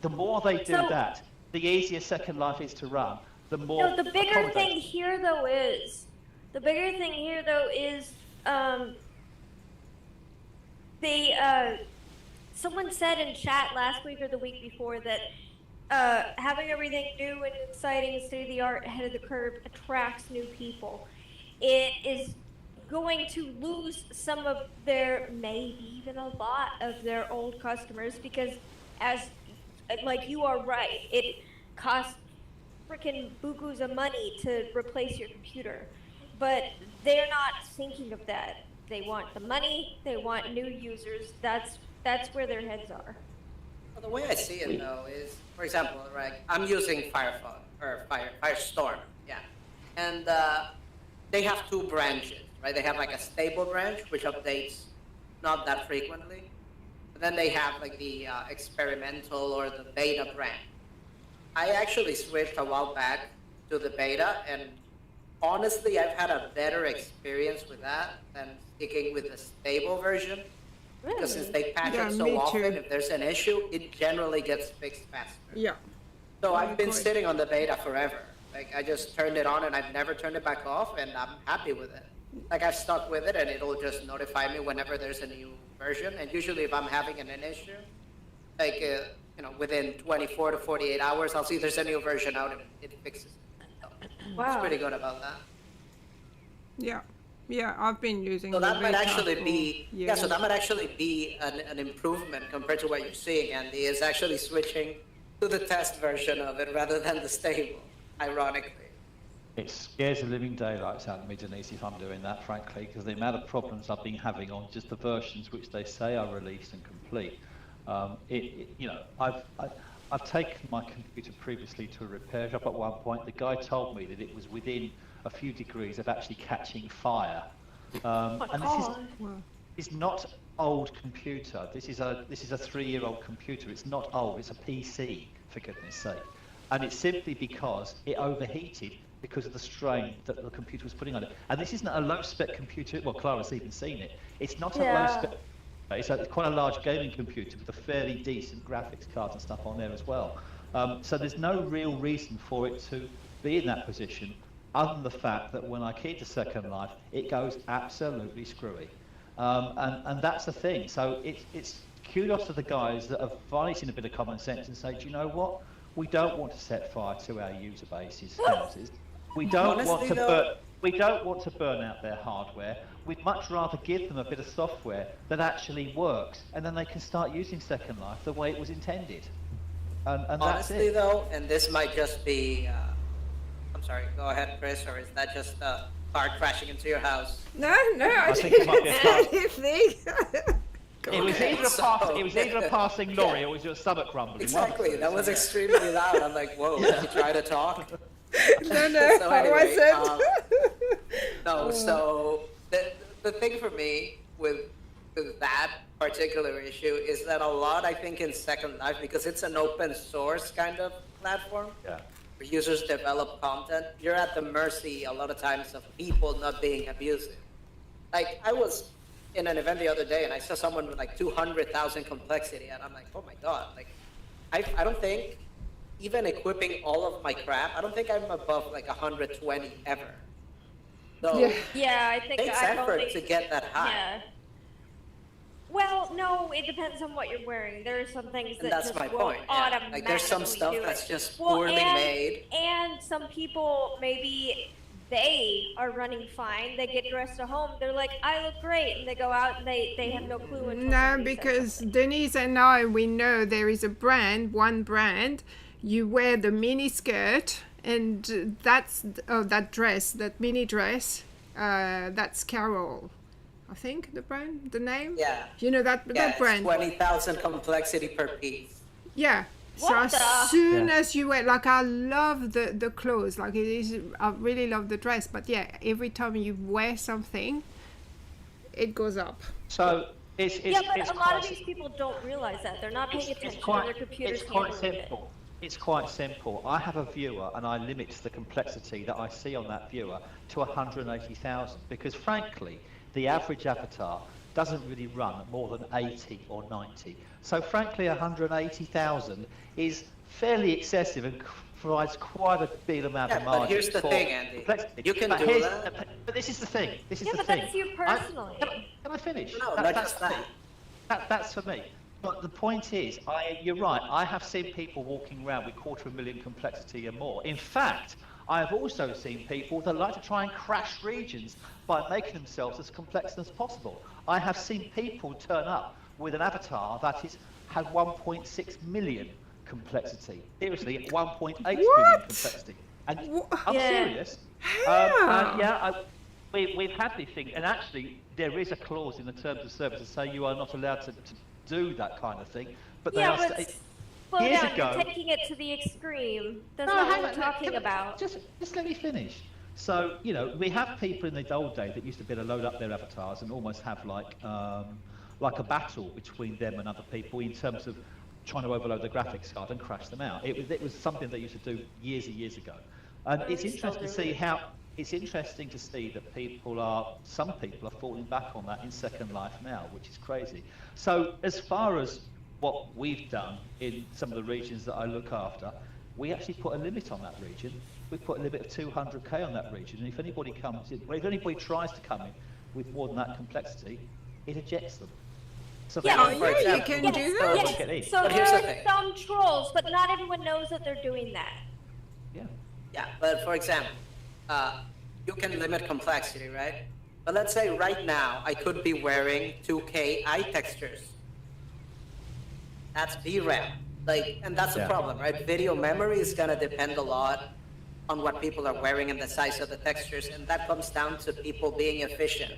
The more they do that, the easier Second Life is to run. The more. No, the bigger thing here though is, someone said in chat last week or the week before that having everything new and exciting, state of the art, ahead of the curve attracts new people. It is going to lose some of their, maybe even a lot of their old customers, because like you are right, it costs freaking bukus of money to replace your computer, but they're not thinking of that. They want the money, they want new users. That's where their heads are. Well, the way I see it though is, for example, right, I'm using Firestorm, yeah, and they have two branches, right? They have like a stable branch which updates not that frequently. Then they have like the experimental or the beta brand. I actually switched a while back to the beta, and honestly, I've had a better experience with that than sticking with the stable version. Really? Because since they patch Yeah, it me so often, too. if there's an issue, it generally gets fixed faster. Yeah. So I I've been agree. sitting on the beta forever. Like I just turned it on and I've never turned it back off, and I'm happy with it. Like I've stuck with it, and it'll just notify me whenever there's a new version. And usually, if I'm having an issue, like within 24 to 48 hours, I'll see there's a new version out and it fixes it. So, Wow. It's pretty good about that. Yeah. Yeah, I've been using So the that might beta actually for be years. so that might actually be an improvement compared to what you're seeing, Andy. Is actually switching to the test version of it rather than the stable. Ironically. It scares the living daylights out of me, Denise, if I'm doing that, frankly, because the amount of problems I've been having on just the versions which they say are released and complete. I've taken my computer previously to a repair shop at one point. The guy told me that it was within a few degrees of actually catching fire. And this is not old computer. This is a 3-year-old computer. It's not old. It's a PC, for goodness sake. And it's simply because it overheated because of the strain that the computer was putting on it. And this isn't a low-spec computer. Well, Clara's even seen it. It's not a low-spec. It's quite a large gaming computer with a fairly decent graphics card and stuff on there as well. So there's no real reason for it to be in that position, other than the fact that when I key to Second Life, it goes absolutely screwy. And that's the thing. So it's kudos to the guys that have finally seen a bit of common sense and say, do you know what? We don't want to set fire to our user bases' houses. We don't want to burn out their hardware. We'd much rather give them a bit of software that actually works, and then they can start using Second Life the way it was intended. And Honestly, that's it. though, and this might just be, I'm sorry, go ahead, Chris, or is that just a car crashing into your house? No, I think it might be a didn't say anything. It was either a passing lorry or it was your stomach rumbling. Exactly, that was extremely loud. I'm like, whoa, did you try to talk? No, So I anyway, wasn't. No, so the thing for me with that particular issue is that a lot, I think, in Second Life, because it's an open source kind of platform, Yeah. where users develop content, you're at the mercy a lot of times of people not being abusive. Like, I was in an event the other day and I saw someone with like 200,000 complexity, and I'm like, oh my god, like, I don't think, even equipping all of my crap, I don't think I'm above like 120 ever. So Yeah, I think it takes effort to get that high. Yeah. Well, no, it depends on what you're wearing. There are some things And that that's just my won't point. Yeah. automatically Like there's some stuff do that's it. just Well, poorly made. And some people, maybe they are running fine. They get dressed at home. They're like, I look great. And they go out and they have no clue. Until No, somebody says because something. Denise and I, we know there is a brand, one brand. You wear the mini skirt, and that's that dress, that mini dress. That's Carol, I think the brand, the name. Yeah. You know that brand. 20,000 complexity per piece. Yeah. So What as soon as you wear, like, I love the clothes, like it is, I really love the dress, but yeah, every time you wear something, it goes up. So it's Yeah, but it's a lot quite of these people don't realize that. They're not paying attention. Their computers it's quite handling it. simple. It's quite simple. I have a viewer and I limit the complexity that I see on that viewer to 180,000 because frankly, the average avatar doesn't really run more than 80 or 90. So frankly, 180,000 is fairly excessive and provides quite a big amount of margin. But here's the thing, Andy. Complexity. You can do that. But this is the thing. This is Yeah, the but thing. that's you personally. Can I finish? No, not just that. That's for me. But the point is, you're right, I have seen people walking around with 250,000 complexity or more. In fact, I have also seen people that like to try and crash regions by making themselves as complex as possible. I have seen people turn up with an avatar that had 1.6 million complexity. Seriously, 1.8 million complexity. And I'm serious. We've had this thing, and actually there is a clause in the terms of service to say you are not allowed to do that kind of thing. But they Yeah, are but slow years down. ago. You're taking it to the extreme. That's not what we're talking about. Just let me finish. So, you know, we have people in the old days that used to be able to load up their avatars and almost have like a battle between them and other people in terms of trying to overload the graphics card and crash them out. It was something they used to do years and years ago. And it's interesting to see that some people are falling back on that in Second Life now, which is crazy. So as far as what we've done in some of the regions that I look after, we actually put a limit on that region. We put a limit of 200k on that region, and if anybody tries to come in with more than that complexity, it ejects them. So you can do that. Yes. So there are some trolls, but not everyone knows that they're doing that. Yeah, but for example, you can limit complexity, right? But let's say right now I could be wearing 2K eye textures. That's VRAM. And that's the problem, right? Video memory is gonna depend a lot on what people are wearing and the size of the textures, and that comes down to people being efficient.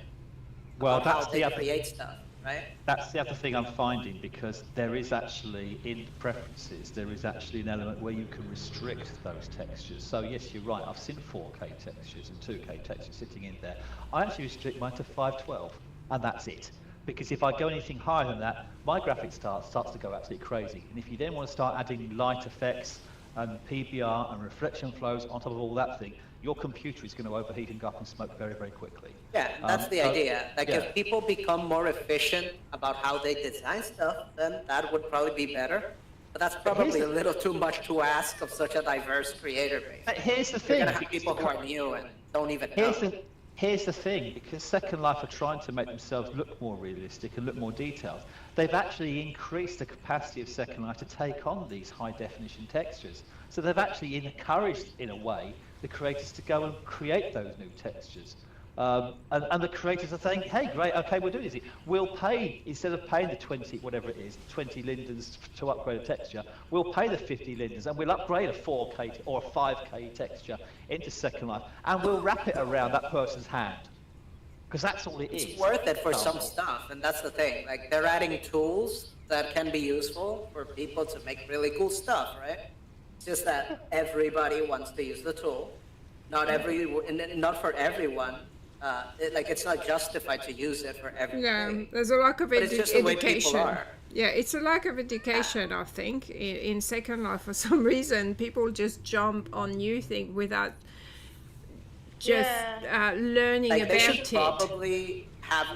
Well, that's how they create stuff, right? That's the other thing I'm finding, because there is actually, in preferences, there is actually an element where you can restrict those textures. So yes, you're right, I've seen 4K textures and 2K textures sitting in there. I actually restrict mine to 512, and that's it. Because if I go anything higher than that, my graphics starts to go absolutely crazy. And if you then want to start adding light effects and PBR and reflection flows on top of all that thing, your computer is going to overheat and go up in smoke very, very quickly. Yeah, that's the idea. If people become more efficient about how they design stuff, then that would probably be better. But that's probably a little too much to ask of such a diverse creator base. But here's the thing. You're going to have people who are new and don't even know. Here's the thing, because Second Life are trying to make themselves look more realistic and look more detailed. They've actually increased the capacity of Second Life to take on these high definition textures. So they've actually encouraged, in a way, the creators to go and create those new textures. And the creators are saying, hey, great, okay, we'll do this. We'll pay, instead of paying the 20, whatever it is, 20 Lindens to upgrade a texture, we'll pay the 50 Lindens and we'll upgrade a 4K or a 5K texture into Second Life, and we'll wrap it around that person's hand. Because that's all it is. It's worth it for some stuff, and that's the thing. Like, they're adding tools that can be useful for people to make really cool stuff, right? It's just that everybody wants to use the tool. Not for everyone. It's not justified to use it for everything. Yeah, there's a lack of it's just the way people are. Yeah, it's a lack of education, I think. In Second Life, for some reason, people just jump on new things without just learning about it. They should probably have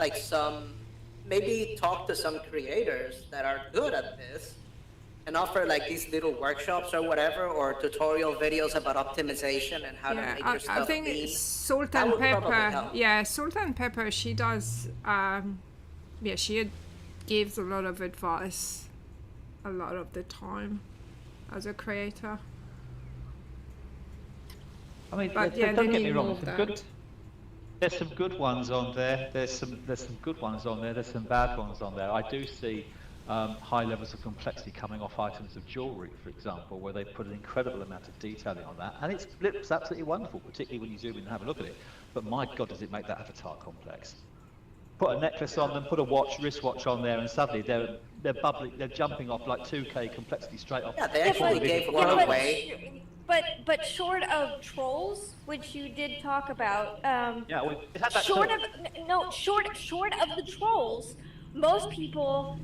maybe talk to some creators that are good at this and offer these little workshops or whatever, or tutorial videos about optimization and how to make your stuff I think clean. Salt and Pepper. Salt and Pepper. She does. She gives a lot of advice, a lot of the time, as a creator. I mean, but don't get me wrong. There's some good ones on there. There's some good ones on there. There's some bad ones on there. I do see high levels of complexity coming off items of jewellery, for example, where they put an incredible amount of detailing on that, and it looks absolutely wonderful, particularly when you zoom in and have a look at it. But my God, does it make that avatar complex? Put a necklace on them, put a wristwatch on there, and suddenly they're jumping off like 2K complexity straight off. Yeah, they actually gave one away. But short of trolls, which you did talk about, Yeah, we had that short too. short of the trolls, most people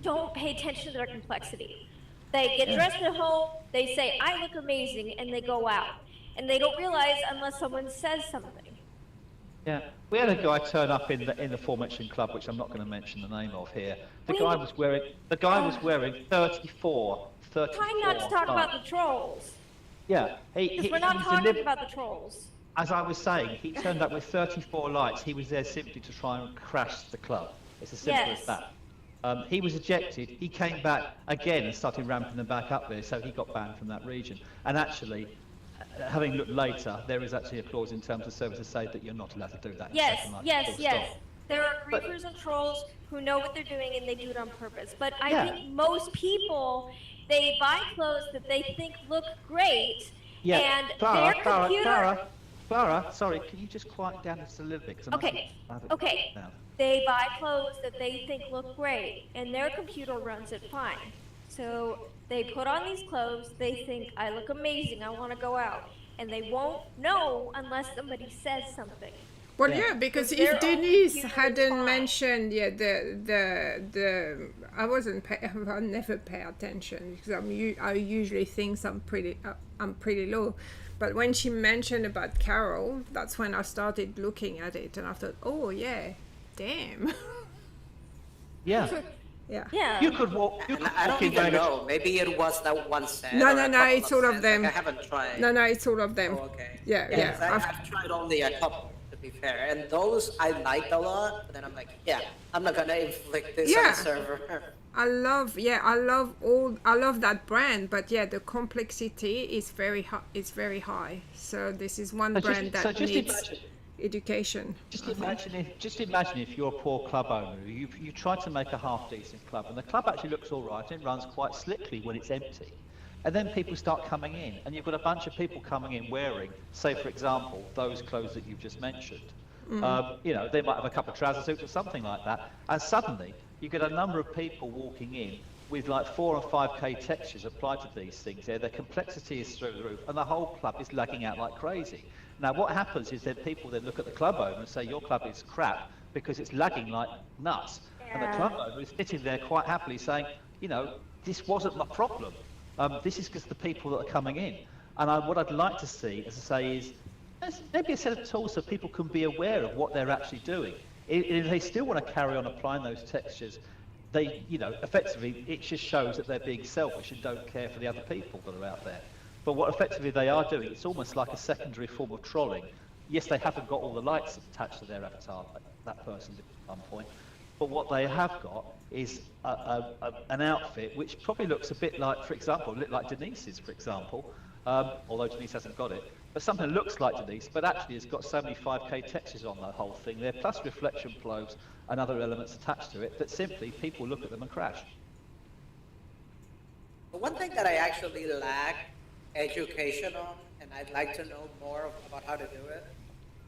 don't pay attention to their complexity. They get dressed at home, they say, I look amazing, and they go out. And they don't realize unless someone says something. Yeah, we had a guy turn up in the aforementioned club, which I'm not going to mention the name of here. The guy was wearing 34. Try not to talk about the trolls. Yeah, Because we're not talking about the trolls. As I was saying, he turned up with 34 lights. He was there simply to try and crash the club. It's as simple as that. He was ejected. He came back again and started ramping them back up there, so he got banned from that region. And actually, having looked later, there is actually a clause in terms of service to say that you're not allowed to do that. Yes. There are griefers and trolls who know what they're doing and they do it on purpose. But I think most people, they buy clothes that they think look great, and their computer... Clara, sorry, can you just quiet down just a little bit? Okay. They buy clothes that they think look great, and their computer runs it fine. So they put on these clothes, they think, I look amazing, I want to go out. And they won't know unless somebody says something. Well, yeah, because if Denise hadn't mentioned, I never pay attention because I usually think I'm pretty low. But when she mentioned about Carol, that's when I started looking at it, and I thought, oh yeah, damn. Yeah. Yeah. You could walk. I don't even know. Maybe it was that one set. No, it's all of them. Like, I haven't tried. No, it's all of them. Oh, okay. Yeah. I've tried only a couple, to be fair, and those I liked a lot. But then I'm like, I'm not gonna inflict this on the server. I love that brand, but the complexity is very high. It's very high. So this is one brand that needs education. Just imagine if you're a poor club owner, you try to make a half decent club, and the club actually looks all right and it runs quite slickly when it's empty. And then people start coming in, and you've got a bunch of people coming in wearing, say for example, those clothes that you've just mentioned. They might have a couple of trouser suits or something like that, and suddenly you get a number of people walking in with like 4 or 5K textures applied to these things there. Their complexity is through the roof, and the whole club is lagging out like crazy. Now, what happens is that people then look at the club owner and say, your club is crap because it's lagging like nuts. And the club owner is sitting there quite happily saying, this wasn't my problem. This is because the people that are coming in. And what I'd like to see, as I say, is maybe a set of tools so people can be aware of what they're actually doing. If they still want to carry on applying those textures, they, effectively, it just shows that they're being selfish and don't care for the other people that are out there. But what effectively they are doing, it's almost like a secondary form of trolling. Yes, they haven't got all the lights attached to their avatar, like that person did at one point. But what they have got is an outfit which probably looks a bit like, for example, like Denise's, for example, although Denise hasn't got it. But something that looks like Denise, but actually has got so many 5K textures on the whole thing there, plus reflection probes and other elements attached to it, that simply people look at them and crash. The one thing that I actually lack education on, and I'd like to know more about how to do it,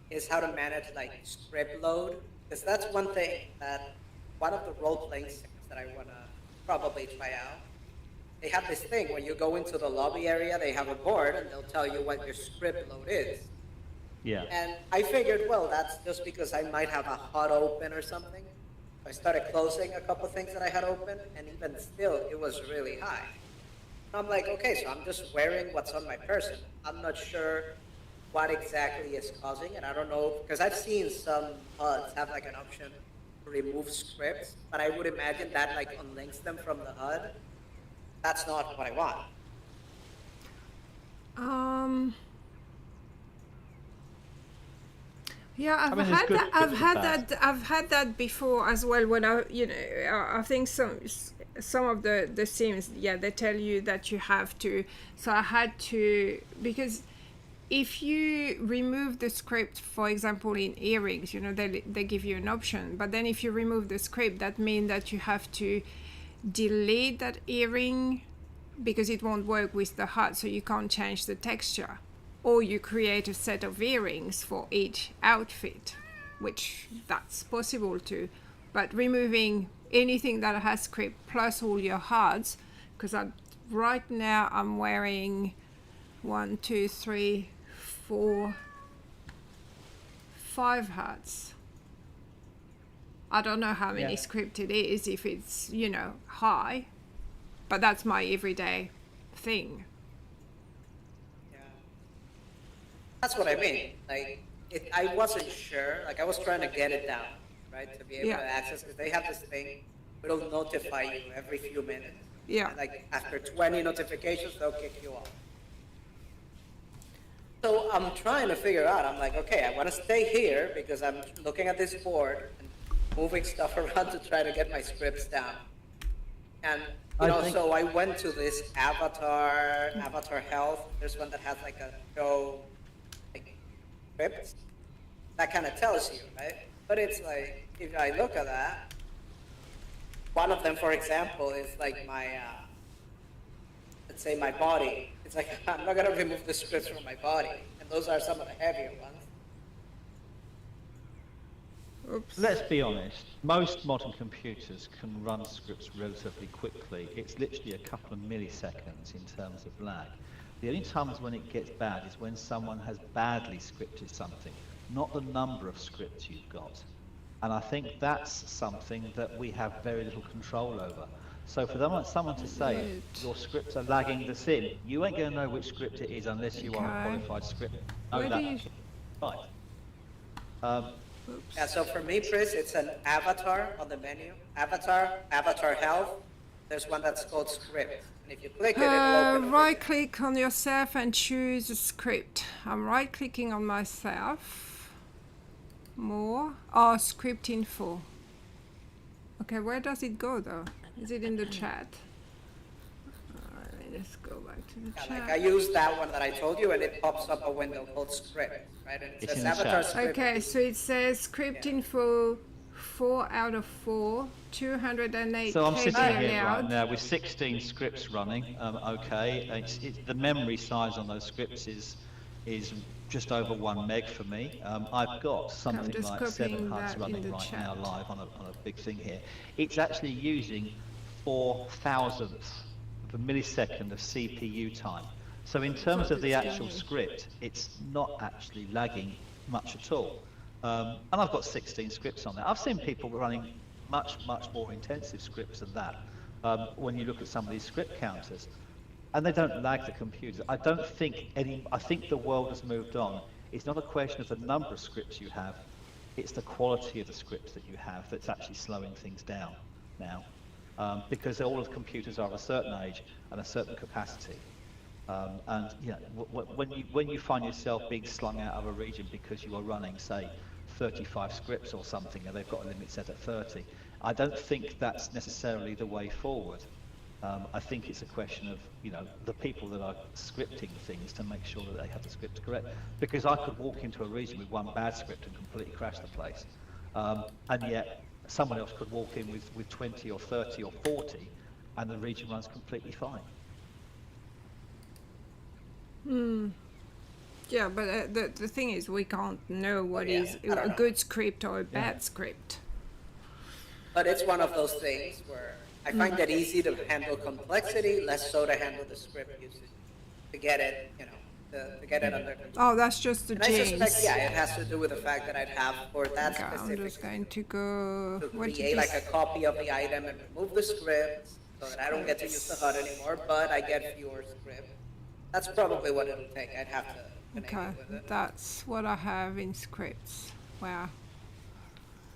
is how to manage like script load, because that's one thing that one of the role-playing sims that I want to probably try out. They have this thing where you go into the lobby area, they have a board, and they'll tell you what your script load is. Yeah. And I figured, well, that's just because I might have a HUD open or something. I started closing a couple things that I had open, and even still, it was really high. I'm like, okay, so I'm just wearing what's on my person. I'm not sure what exactly is causing it. I don't know, because I've seen some HUDs have like an option to remove scripts, but I would imagine that like unlinks them from the HUD. That's not what I want. Yeah, I've had that before as well. When I think some of the sims, they tell you that you have to. So I had to, because if you remove the script, for example, in earrings, they give you an option. But then if you remove the script, that means that you have to delete that earring because it won't work with the heart, so you can't change the texture. Or you create a set of earrings for each outfit, which that's possible too. But removing anything that has script plus all your hearts, because right now I'm wearing 1, 2, 3, 4, 5 hearts. I don't know how many script it is if it's, high, but that's my everyday thing. Yeah. That's what I mean. Like, I wasn't sure. Like, I was trying to get it down, right, to be able to access, because they have this thing, it'll notify you every few minutes. Yeah. And like, after 20 notifications, they'll kick you off. So I'm trying to figure out, I'm like, okay, I want to stay here because I'm looking at this board and moving stuff around to try to get my scripts down. And, so I went to this Avatar Health. There's one that has like a show, like, scripts. That kind of tells you, right? But it's like, if I look at that, one of them, for example, is like my, let's say my body. It's like, I'm not going to remove the scripts from my body. And those are some of the heavier ones. Oops. Let's be honest, most modern computers can run scripts relatively quickly. It's literally a couple of milliseconds in terms of lag. The only times when it gets bad is when someone has badly scripted something, not the number of scripts you've got. And I think that's something that we have very little control over. So for someone to say your scripts are lagging the sim, you ain't going to know which script it is unless you are a qualified script. Right. Yeah, so for me, Chris, it's an avatar on the menu. Avatar Health. There's one that's called script. And if you click it, it'll open. Right click on yourself and choose a script. I'm right clicking on myself. More. Oh, script info. Okay, where does it go though? Is it in the chat? Let's go back to the chat. Like I use that one that I told you, and it pops up a window called script, right? And it says avatar script. Okay, so it says script info 4 out of 4, 208. So I'm sitting here right now with 16 scripts running. Okay, the memory size on those scripts is just over 1 meg for me. I've got something like 7 HUDs running right now live on a big thing here. It's actually using 4,000th of a millisecond of CPU time. So in terms of the actual script, it's not actually lagging much at all. And I've got 16 scripts on there. I've seen people running much more intensive scripts than that when you look at some of these script counters. And they don't lag the computers. I think the world has moved on. It's not a question of the number of scripts you have, it's the quality of the scripts that you have that's actually slowing things down now. Because all of the computers are of a certain age and a certain capacity. And when you find yourself being slung out of a region because you are running, say, 35 scripts or something, and they've got a limit set at 30, I don't think that's necessarily the way forward. I think it's a question of, the people that are scripting things to make sure that they have the script correct. Because I could walk into a region with one bad script and completely crash the place. And yet, someone else could walk in with 20 or 30 or 40, and the region runs completely fine. Yeah, but the thing is, we can't know what is a good script or a bad script. But it's one of those things where I find it easy to handle complexity, less so to handle the script usage, to get it, to get it under control. Oh, that's just the genes. I suspect, it has to do with the fact that I'd have for that specific. I'm just going to go to create like a copy of the item and remove the script so that I don't get to use the HUD anymore, but I get fewer script. That's probably what it'll take. I'd have to connect with it. That's what I have in scripts. Wow.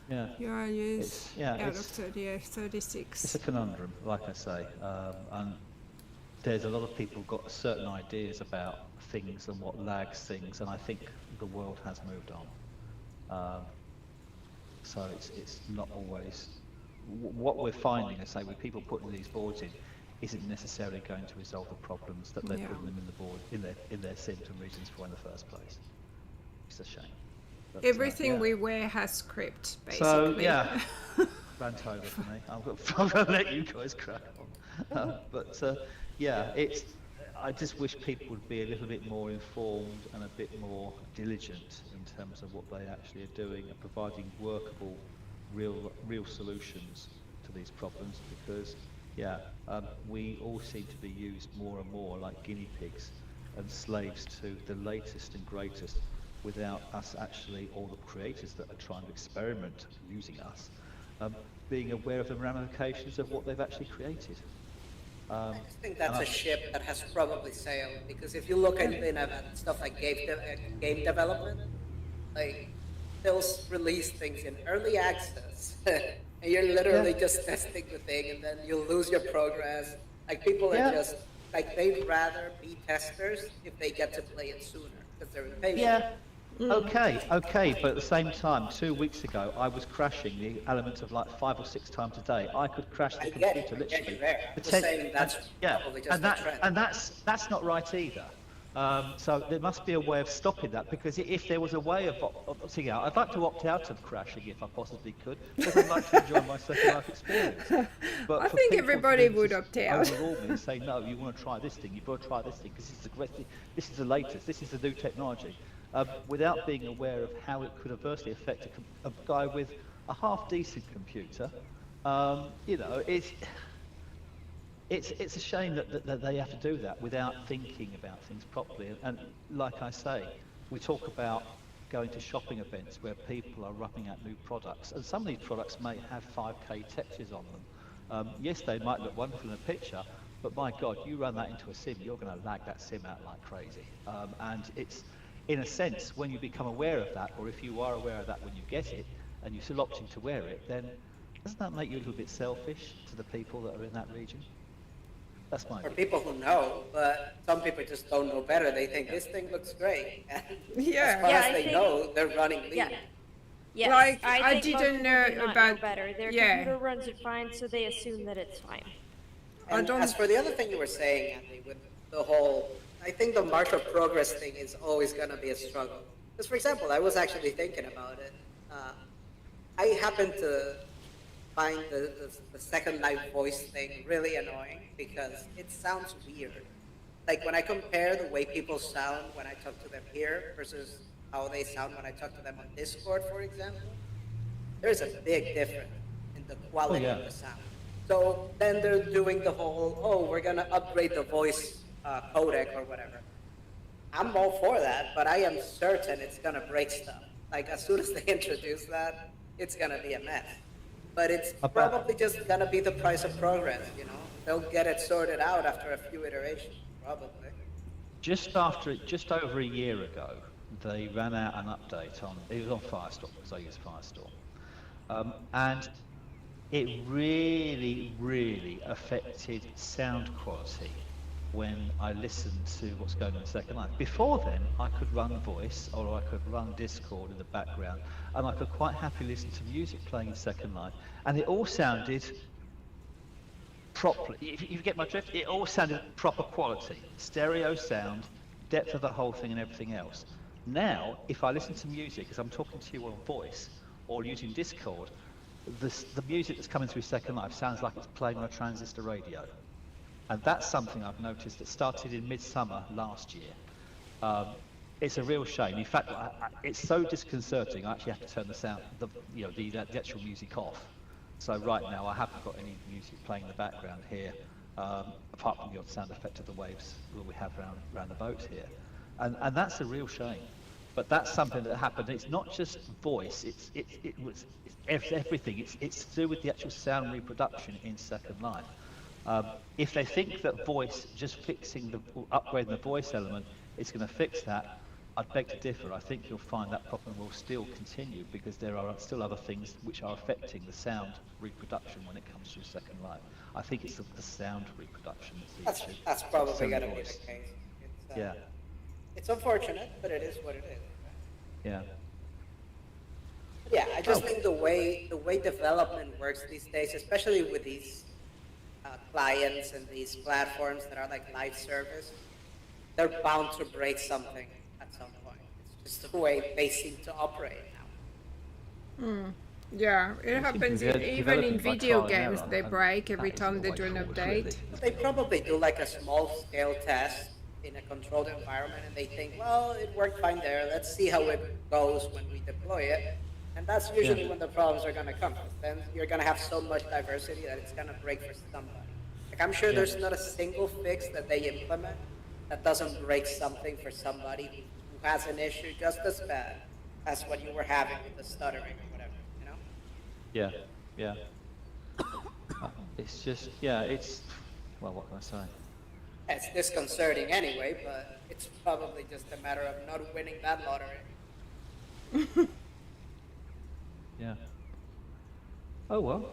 Yeah. Your use out of 36. It's a conundrum, like I say, and there's a lot of people got certain ideas about things and what lags things, and I think the world has moved on. So it's not always what we're finding. I say with people putting these boards in, isn't necessarily going to resolve the problems that they're putting them in their symptom regions for in the first place. It's a shame. But, Everything we wear has script, basically. So yeah, rant over for me. I'm going to let you guys crack on. Yeah, I just wish people would be a little bit more informed and a bit more diligent in terms of what they actually are doing and providing workable, real solutions to these problems. Because we all seem to be used more and more like guinea pigs and slaves to the latest and greatest, without us actually, all the creators that are trying to experiment using us, being aware of the ramifications of what they've actually created. I just think that's a ship that has probably sailed, because if you look at stuff like game development, like they'll release things in early access, and you're literally just testing the thing, and then you'll lose your progress. Like people are just like, they'd rather be testers if they get to play it sooner because they're impatient. Yeah. Okay, but at the same time, 2 weeks ago, I was crashing the element of like 5 or 6 times a day. I could crash the computer literally. And that's not right either. So there must be a way of stopping that, because if there was a way of opting out, I'd like to opt out of crashing if I possibly could, because I'd like to enjoy my Second Life experience. But I think everybody would opt out. Overrule me and say, no, you want to try this thing, you've got to try this thing, because this is the latest, this is the new technology. Without being aware of how it could adversely affect a guy with a half-decent computer. It's a shame that they have to do that without thinking about things properly. And like I say, we talk about going to shopping events where people are rubbing out new products, and some of these products may have 5K textures on them. Yes, they might look wonderful in a picture, but my God, you run that into a sim, you're going to lag that sim out like crazy. And it's, in a sense, when you become aware of that, or if you are aware of that when you get it, and you're still opting to wear it, then doesn't that make you a little bit selfish to the people that are in that region? That's my For people who know, but some people just don't know better. They think this thing looks great. And as far as they know, they're running lean. Yeah. Yes, Like, I I think didn't most know people do not about- know better. Their yeah. computer runs it fine, so they assume that it's fine. And as for the other thing you were saying, Andy, with the whole, I think the martial progress thing is always going to be a struggle. Because, for example, I was actually thinking about it. I happen to find the Second Life voice thing really annoying because it sounds weird. Like when I compare the way people sound when I talk to them here versus how they sound when I talk to them on Discord, for example, there's a big difference in the quality of the sound. So then they're doing the whole, we're going to upgrade the voice codec or whatever. I'm all for that, but I am certain it's going to break stuff. Like as soon as they introduce that, it's going to be a mess. But it's probably just going to be the price of progress, you know? They'll get it sorted out after a few iterations, probably. Just over a year ago, they ran out an update on, it was on Firestorm, because I use Firestorm. And it really, really affected sound quality when I listened to what's going on in Second Life. Before then, I could run voice, or I could run Discord in the background, and I could quite happily listen to music playing in Second Life, and it all sounded properly. If you get my drift, it all sounded proper quality, stereo sound, depth of the whole thing, and everything else. Now, if I listen to music, as I'm talking to you on voice or using Discord, the music that's coming through Second Life sounds like it's playing on a transistor radio. And that's something I've noticed that started in midsummer last year. It's a real shame. In fact, it's so disconcerting. I actually have to turn the sound, the actual music off. So right now, I haven't got any music playing in the background here, apart from the odd sound effect of the waves that we have around the boat here. And that's a real shame. But that's something that happened. It's not just voice. It's everything. It's to do with the actual sound reproduction in Second Life. If they think that voice, just upgrading the voice element is going to fix that, I'd beg to differ. I think you'll find that problem will still continue because there are still other things which are affecting the sound reproduction when it comes through Second Life. I think it's the sound reproduction that's the issue. That's probably going to be the case. It's unfortunate, but it is what it is. Yeah. Yeah, I just think the way development works these days, especially with these clients and these platforms that are like live service, they're bound to break something at some point. It's just the way they seem to operate now. Yeah, it happens even in video games. They break every time they do an update. But they probably do like a small scale test in a controlled environment, and they think, well, it worked fine there. Let's see how it goes when we deploy it. And that's usually when the problems are going to come. Then you're going to have so much diversity that it's going to break for somebody. Like, I'm sure there's not a single fix that they implement that doesn't break something for somebody who has an issue just as bad as what you were having with the stuttering or whatever, you know? Yeah, yeah. It's just, yeah, it's, well, what can I say? It's disconcerting anyway, but it's probably just a matter of not winning that lottery. Yeah. Oh well.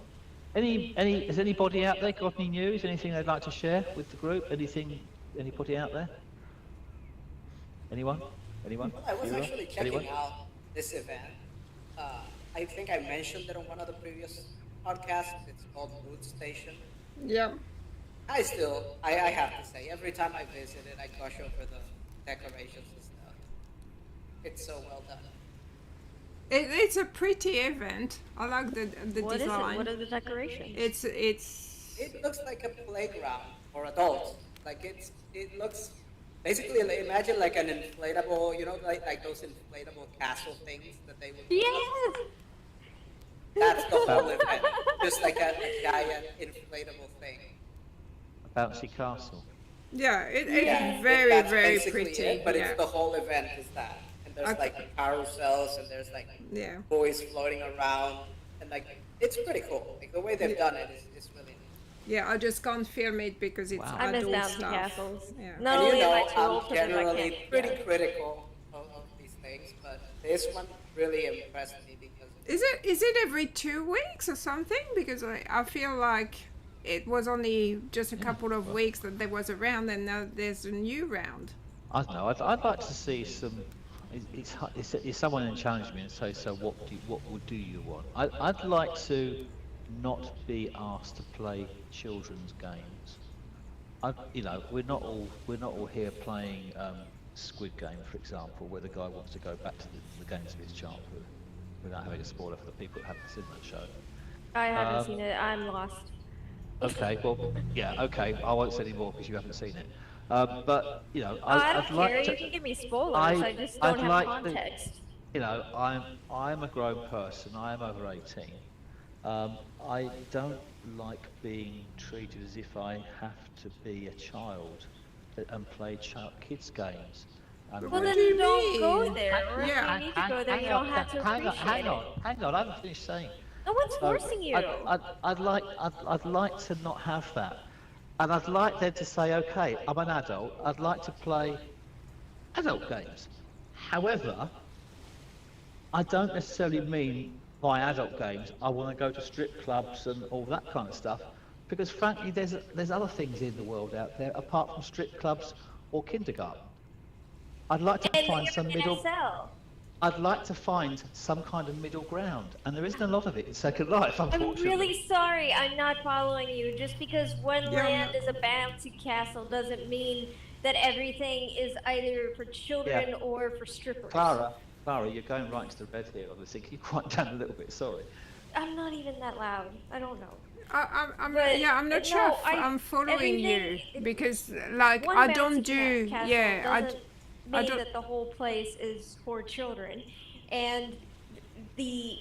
Has anybody out there got any news? Anything they'd like to share with the group? Anybody out there? Anyone? Well, I was actually checking out this event. I think I mentioned it on one of the previous podcasts. It's called Mood Station. Yeah. I have to say, every time I visit it, I gush over the decorations and stuff. It's so well done. It's a pretty event. I like the What is design. it? What are the decorations? It looks like a playground for adults. Like it looks basically, imagine like an inflatable, you know, like those inflatable castle things that they would. Yes. That's the whole event. Just like a giant inflatable thing. A bouncy castle. Yeah, it's Yeah, very that's very basically pretty. it, but yeah. it's the whole event is that. And there's like carousels and there's like Yeah. boys floating around and like it's pretty cool. Like the way they've done it is really neat. Yeah, I just can't film it because it's Wow. I miss adult bouncy stuff. castles. Yeah. Not And only you know, am I too I'm old for them, I generally can't. pretty Yeah. critical of these things, but this one really impressed me because Is it every 2 weeks or something? Because I feel like it was only just a couple of weeks that there was a round, and now there's a new round. I don't know. I'd like to see some. If someone then challenged me and say, so what do you want? I'd like to not be asked to play children's games. We're not all here playing Squid Game, for example, where the guy wants to go back to the games of his childhood without having a spoiler for the people who haven't seen that show. I haven't seen it. I'm lost. Okay, well, yeah, okay. I won't say any more because you haven't seen it. But you know, I don't I'd like care. to. You can give me spoilers. I just don't I'd have like context. You know, I'm a grown person. I am over 18. I don't like being treated as if I have to be a child and play kids games. And Well, What then do you don't go mean? there. Or if Yeah. you need to go there, you don't have to appreciate hang it. on. I haven't finished saying. No one's forcing you. I'd like to not have that, and I'd like them to say, okay, I'm an adult. I'd like to play adult games. However, I don't necessarily mean by adult games I want to go to strip clubs and all that kind of stuff, because frankly, there's other things in the world out there apart from strip clubs or kindergarten. I'd like to And find you're some in middle. SL. I'd like to find some kind of middle ground, and there isn't a lot of it in Second Life, I'm unfortunately. really sorry. I'm not following you. Just because one Yeah, land is a bouncy castle doesn't mean that everything is either for children Yeah. or for strippers. Clara, you're going right into the red here, obviously. Can you quiet down a little bit? Sorry. I'm not even that loud. I don't know. I'm But, I'm not no, sure if I- I'm following you everything- because like One I bouncy don't do castle yeah doesn't I mean don't- that the whole place is for children, and the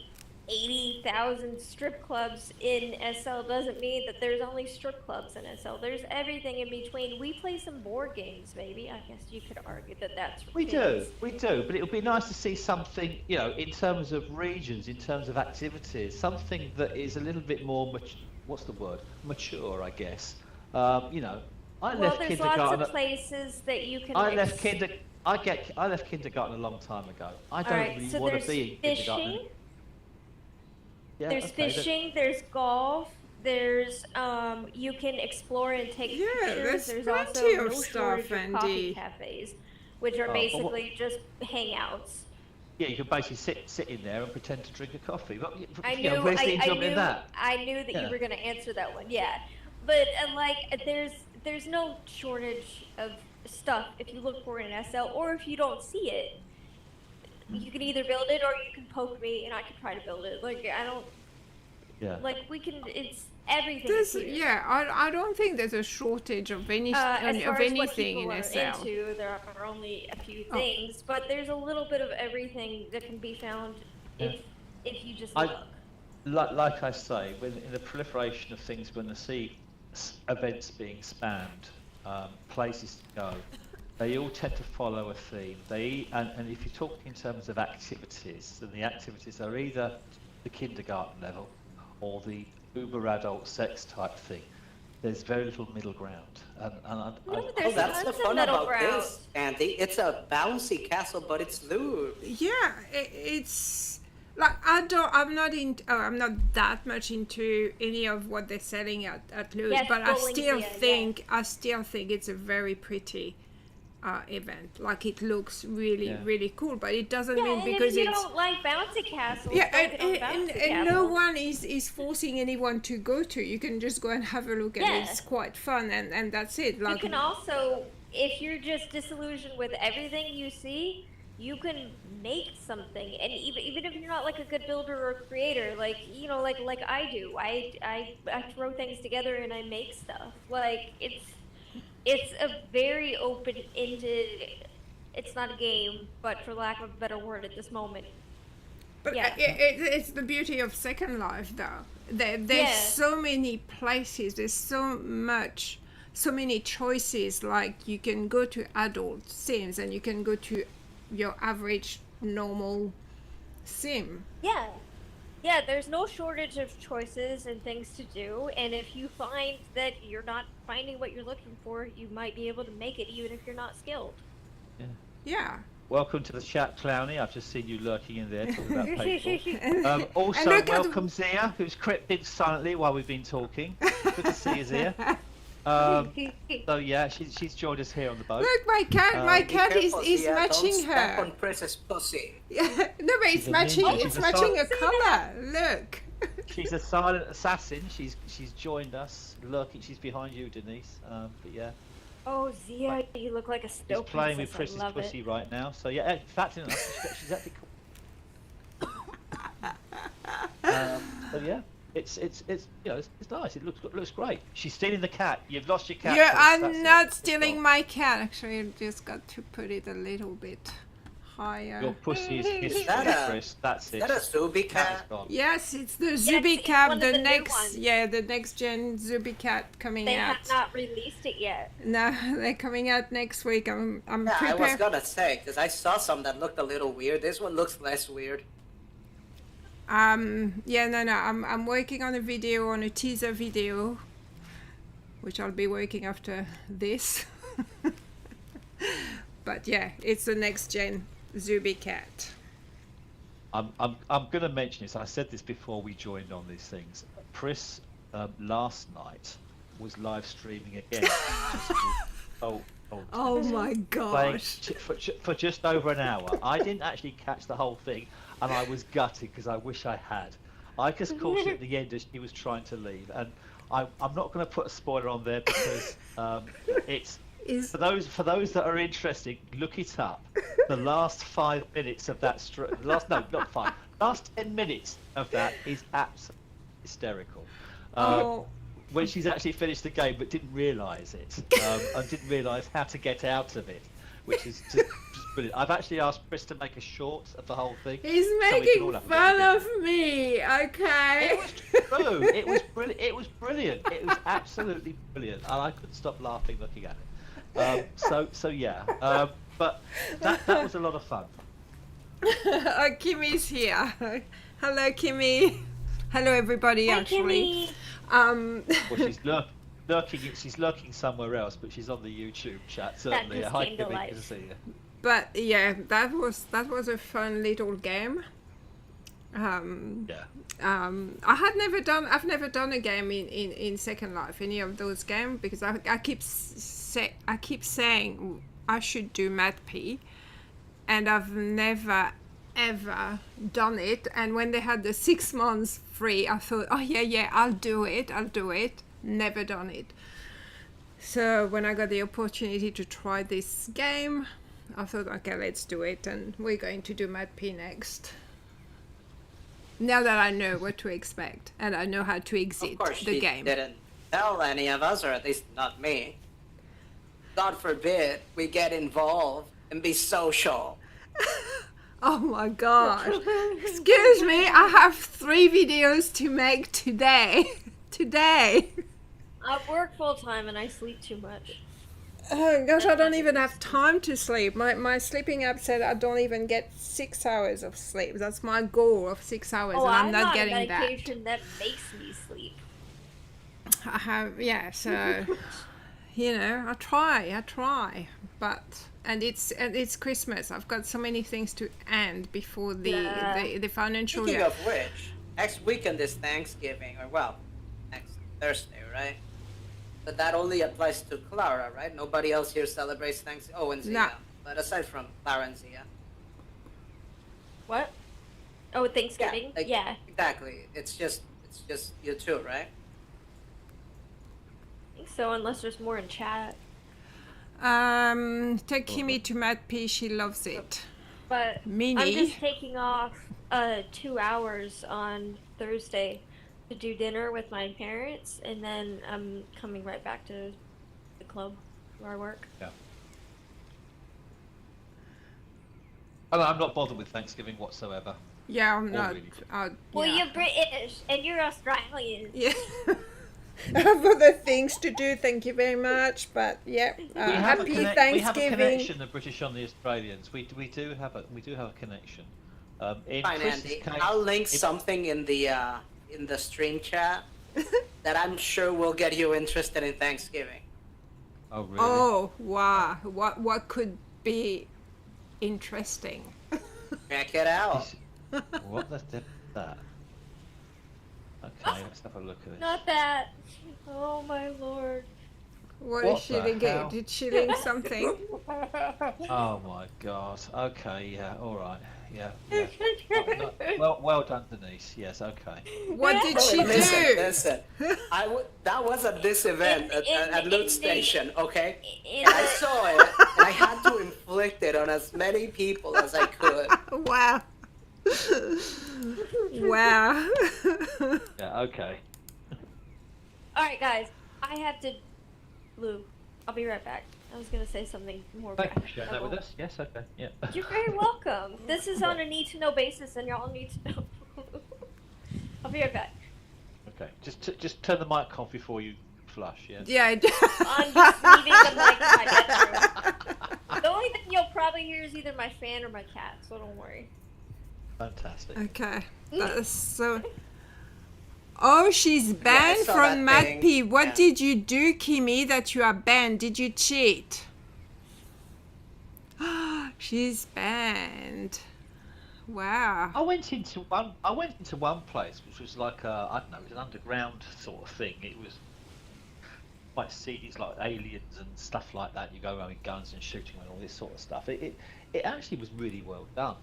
80,000 strip clubs in SL doesn't mean that there's only strip clubs in SL. There's everything in between. We play some board games, maybe. I guess you could argue that that's for We kids. do, but it would be nice to see something, you know, in terms of regions, in terms of activities, something that is a little bit more, what's the word? Mature, I guess. You know, I Well, left there's kindergarten. lots of places that you can. I left kindergarten a long time ago. I don't Alright, really so want there's to be in kindergarten. fishing. Yeah, There's okay, fishing, there's golf, there's you can explore and take Yeah, pictures. there's also plenty of no stuff, shortage of coffee Andy. cafes, which are Oh, but basically just hangouts. Yeah, you can basically sit in there and pretend to drink a coffee. But, I you know, knew where's the I enjoyment knew in that? I knew that Yeah. you were going to answer that one. Yeah. but like there's no shortage of stuff if you look for it in SL, or if you don't see it, you can either build it or you can poke me and I can try to build it. Like I don't Yeah. like we can. It's everything There's, is here. yeah, I don't think there's a shortage of any As of far as what anything people in are SL. into, there are only a few things, but there's a little bit of everything that can be found if you just look. Like I say, when in the proliferation of things, when they see events being spammed, places to go, they all tend to follow a theme. And if you talk in terms of activities, then the activities are either the kindergarten level or the uber adult sex type thing. There's very little middle ground. There's that's the tons of fun middle about ground. this, Andy. It's a bouncy castle, but it's lewd. Yeah, it's like I'm not that much into any of what they're selling at Lewis, Yes, but I bowling still Zia, think it's a very pretty event. Like it looks really cool, but it doesn't mean and because if you it's don't like bouncy castles, yeah, don't get on bouncy and no castles. one is forcing anyone to go to. You can just go and have a look, and Yeah. it's quite fun, and that's it. Like You can also, if you're just disillusioned with everything you see, you can make something. And even if you're not like a good builder or creator, like like I do, I throw things together and I make stuff. Like it's a very open-ended. It's not a game, but for lack of a better word at this moment. But Yeah. it's the beauty of Second Life, though. There's so many places. There's so many choices. Like you can go to adult sims, and you can go to your average normal sim. Yeah, there's no shortage of choices and things to do, and if you find that you're not finding what you're looking for, you might be able to make it even if you're not skilled. Yeah. Welcome to the chat, Clowny. I've just seen you lurking in there talking about paintball. And Also, look at welcome Zia, who's crept in silently while we've been talking. Good to see you, Zia. So yeah, she's joined us here on the boat. Look, my cat is Zia, matching don't step her. on Princess Pussy. No, but it's She's a matching. ninja. It's She's a matching a See color. Look. She's a silent assassin. She's joined us, lurking. She's behind you, Denise. But yeah, Oh, Zia, you look like a she's snow playing princess. with Princess I love Pussy it. right now. So yeah, in fact, she's actually cool. So yeah, it's it's nice. It looks great. She's stealing the cat. You've lost your cat. Yeah, Chris. I'm That's it. not It's stealing gone. my cat. Actually, I just got to put it a little bit higher. Your pussy is history, that a- Chris. That's it. Is that a Zuby Cat is cat? gone. Yes, it's the it's Zuby one Cat, of the the new next, ones. the next gen Zuby Cat coming They out. have not released it yet. No, they're coming out next week. I'm Yeah, I was prepared. gonna say, because I saw some that looked a little weird. This one looks less weird. Yeah, no, I'm working on a teaser video, which I'll be working after this. But yeah, it's the next gen Zuby Cat. I'm going to mention this. I said this before we joined on these things. Chris last night was live streaming again. Oh my playing gosh. for just over an hour. I didn't actually catch the whole thing, and I was gutted because I wish I had. I just caught it at the end as he was trying to leave, and I'm not going to put a spoiler on there because it's for those that are interested. Look it up. The last 5 minutes of that last 10 minutes of that is absolutely hysterical. When she's actually finished the game but didn't realise it, and didn't realise how to get out of it, which is just brilliant. I've actually asked Chris to make a short of the whole thing. He's so we can making all have a fun bit of me, okay? It was true. It was brilliant. It was brilliant. It was absolutely brilliant, and I couldn't stop laughing looking at it. So yeah. But that was a lot of fun. Kimmy's here. Hello, Kimmy. Hello, everybody. Hi, actually. Kimmy. Well, she's lurking. She's lurking somewhere else, but she's on the YouTube chat certainly. just Hi, came to Kimmy. life. Good to see you. But yeah, that was a fun little game. Yeah. I've never done a game in Second Life, any of those games, because I keep saying I should do MatP, and I've never ever done it. And when they had the 6 months free, I thought, oh yeah, I'll do it. never done it. So when I got the opportunity to try this game, I thought, okay, let's do it, and we're going to do MATP next. Now that I know what to expect and I know how to exit Of course, the she game. didn't tell any of us, or at least not me. God forbid we get involved and be social. Oh my gosh. Excuse me, I have 3 videos to make today. Today. I work full time and I sleep too much. Oh gosh, I don't even have time to sleep. My sleeping app said I don't even get 6 hours of sleep. That's my goal of 6 hours, Oh, and I'm I'm not on a getting that. medication that makes me sleep. I have, yeah, so you know, I try, but and it's Christmas. I've got so many things to end before the financial Speaking year. of which, next weekend is Thanksgiving, or well, next Thursday, right? But that only applies to Clara, right? Nobody else here celebrates Thanksgiving. Oh, and Zia. No. But aside from Clara and Zia. What? Oh, Thanksgiving? like, Yeah. Exactly. It's just you two, right? I think so, unless there's more in chat. Take Kimi to MATP. She loves it. But Mini. I'm just taking off 2 hours on Thursday to do dinner with my parents, and then I'm coming right back to the club where I work. Yeah. I'm not bothered with Thanksgiving whatsoever. Yeah, I'm not. Really. Well, Yeah. you're British and you're Australian. Yeah. I have other things to do, thank you very much. But yeah, happy Thanksgiving. We have a connection, the British on the Australians. We do have a connection. In Fine, Chris's Andy. case- I'll link something in the stream chat that I'm sure will get you interested in Thanksgiving. Oh really? Oh wow, what could be interesting? Check it out. What the dip is that? Okay, let's have a look at this. Not that. Oh my lord. What What is she the linking? hell? Did she link something? Oh my god. Okay, yeah, alright. Yeah. Well done, Denise. Yes, okay. What did she Listen. do? That was at this event at Loot Station, okay? In- And I saw it, and I had to inflict it on as many people as I could. Wow. Wow. Yeah, okay. Alright, guys. I have to. Lou, I'll be right back. I was gonna say something more. Thank you for sharing that with us. Yes, okay. Yeah. You're very welcome. This is on a need to know basis, and y'all need to know. I'll be right back. Okay. Just turn the mic off before you flush, yeah? Yeah. I'm just leaving the mic in my bedroom. The only thing you'll probably hear is either my fan or my cat, so don't worry. Fantastic. Okay. That's so. Oh, she's banned saw from that thing. MATP. What Yeah. did you do, Kimi, that you are banned? Did you cheat? She's banned. Wow. I went into one place which was like I don't know, it was an underground sort of thing. It was quite seedy, it's like aliens and stuff like that. You go around with guns and shooting and all this sort of stuff. It actually was really well done.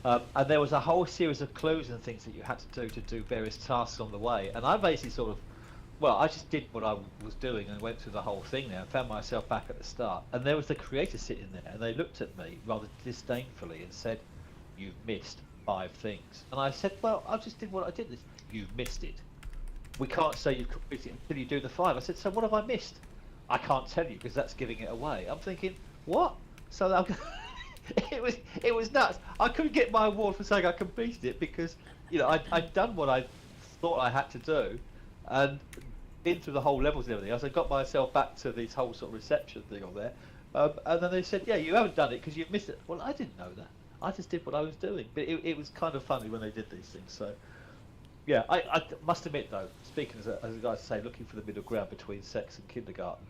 And there was a whole series of clues and things that you had to do various tasks on the way. And I basically I just did what I was doing and went through the whole thing there and found myself back at the start. And there was the creator sitting there, and they looked at me rather disdainfully and said, "You've missed 5 things." And I said, "Well, I just did what I did. You've missed it. We can't say you've completed it until you do the 5. I said, "So what have I missed?" "I can't tell you because that's giving it away." I'm thinking, what? So it was nuts. I couldn't get my award for saying I completed it because I'd done what I thought I had to do and been through the whole levels and everything. I got myself back to this whole sort of reception thing on there, and then they said, "Yeah, you haven't done it because you've missed it." Well, I didn't know that. I just did what I was doing, but it was kind of funny when they did these things. So yeah, I must admit though, speaking as a guy to say, looking for the middle ground between sex and kindergarten,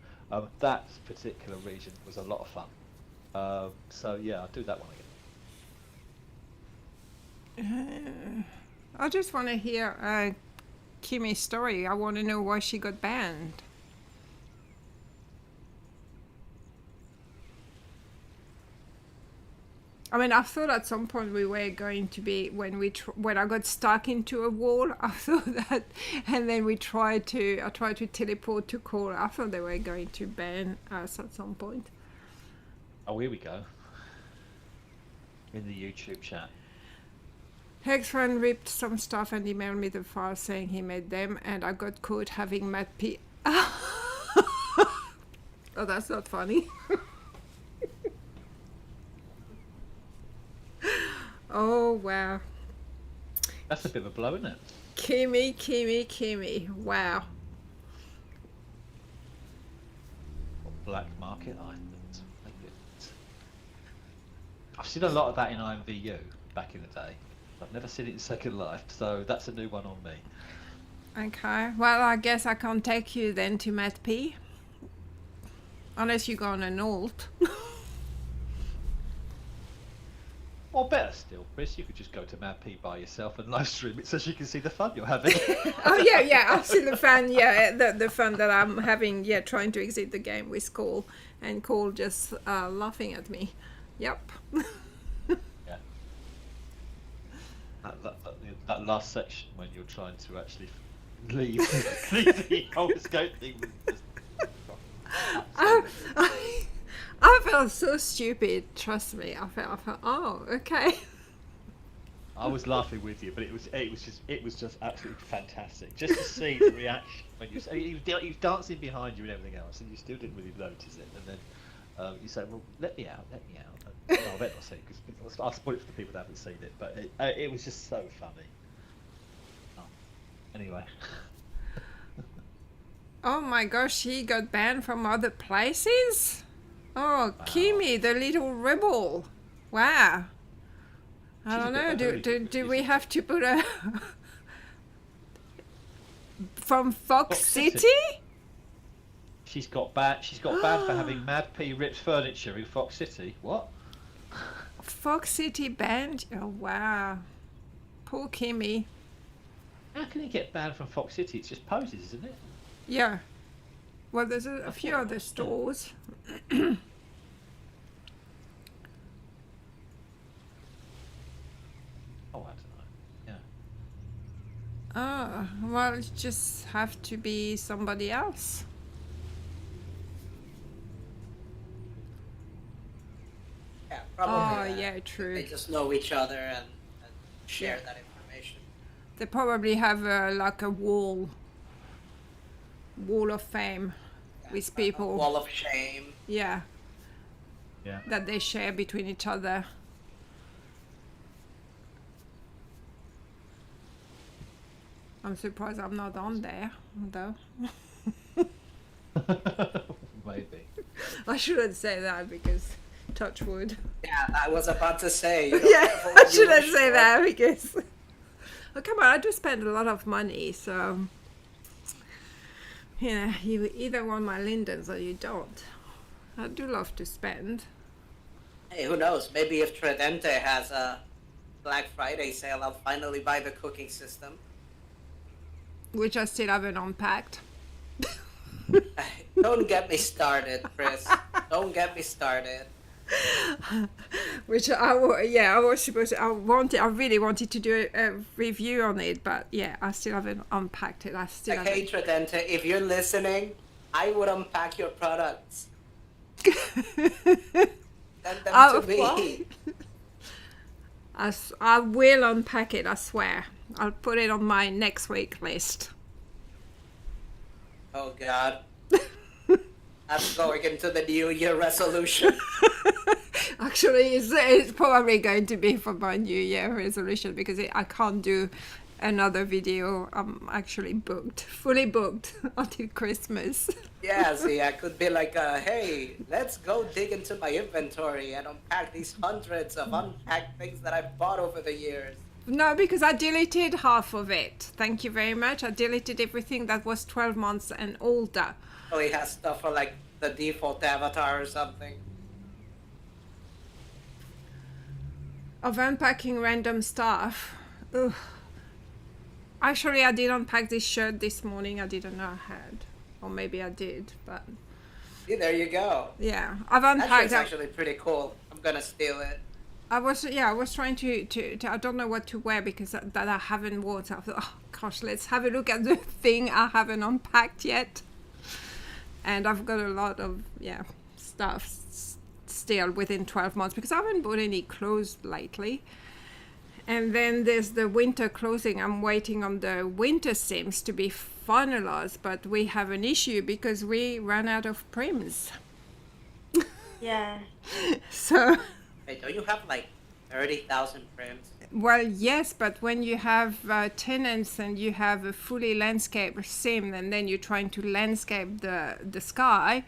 that particular region was a lot of fun. So yeah, I'll do that one again. I just want to hear Kimi's story. I want to know why she got banned. I mean, I thought at some point we were going to be when I got stuck into a wall. I thought that, and then I tried to teleport to Kohl. I thought they were going to ban us at some point. Oh, here we go. In the YouTube chat. Ex-friend ripped some stuff and emailed me the file saying he made them, and I got caught having Mad P. Oh, that's not funny. Oh, wow. That's a bit of a blow, isn't it? Kimmy. Wow. Black market items. I've seen a lot of that in IMVU back in the day. I've never seen it in Second Life, so that's a new one on me. Okay. Well, I guess I can't take you then to Matt P. Unless you go on an alt. Or better still, Chris, you could just go to Mad P by yourself and live stream it so she can see the fun you're having. Oh yeah, I've seen the fun, the fun that I'm having, trying to exit the game with Kohl, and Kohl just laughing at me. Yep. Yeah. That last section when you're trying to actually leave the whole escape thing was just... I felt so stupid, trust me. I felt, oh, okay. I was laughing with you, but it was just absolutely fantastic. Just to see the reaction when he was dancing behind you and everything else, and you still didn't really notice it. And then you say, "Well, let me out." No, I better not say it because I'll spoil it for the people that haven't seen it. But it was just so funny. Oh. Anyway. Oh my gosh, he got banned from other places? Oh, wow. Kimi, the little rebel. Wow. I don't know. Do we have to put a from Fox City? She's got banned for having Mad P ripped furniture in Fox City. What? Fox City banned? Oh wow. Poor Kimi. How can he get banned from Fox City? It's just poses, isn't it? Yeah. Well, there's a few other stores. Oh, I don't know. Yeah. Oh, well, it just have to be somebody else. Yeah, probably. Oh, yeah, true. They just know each other and share that information. They probably have like a wall of fame with people. A wall of shame. Yeah. Yeah. That they share between each other. I'm surprised I'm not on there, though. Maybe. I shouldn't say that because touch wood. Yeah, I was about to say. Yeah, I shouldn't say that because. Oh, come on, I do spend a lot of money, so. You know, you either want my Lindens or you don't. I do love to spend. Hey, who knows? Maybe if Tridente has a Black Friday sale, I'll finally buy the cooking system. Which I still haven't unpacked. Don't get me started, Chris. Don't get me started. Which I was supposed to. I really wanted to do a review on it, but yeah, I still haven't unpacked it. Okay, Tridente, if you're listening, I would unpack your products. Send them to me. I will unpack it, I swear. I'll put it on my next week list. Oh God. I'm going into the New Year resolution. Actually, it's probably going to be for my New Year resolution because I can't do another video. I'm actually fully booked until Christmas. Yeah, see, I could be like, hey, let's go dig into my inventory and unpack these hundreds of unpacked things that I've bought over the years. No, because I deleted half of it. Thank you very much. I deleted everything that was 12 months and older. Oh, he has stuff for like the default avatar or something. Of unpacking random stuff. Ugh. Actually, I did unpack this shirt this morning. I didn't know I had. Or maybe I did, but... See, there you go. Yeah, I've unpacked... That shirt's actually pretty cool. I'm gonna steal it. I was trying to I don't know what to wear because that I haven't worn. So I thought, oh gosh, let's have a look at the thing I haven't unpacked yet. And I've got a lot of stuff still within 12 months because I haven't bought any clothes lately. And then there's the winter clothing. I'm waiting on the winter sims to be finalized, but we have an issue because we ran out of prims. Yeah. So. Hey, don't you have like 30,000 prims? Well, yes, but when you have tenants and you have a fully landscape sim, and then you're trying to landscape the sky.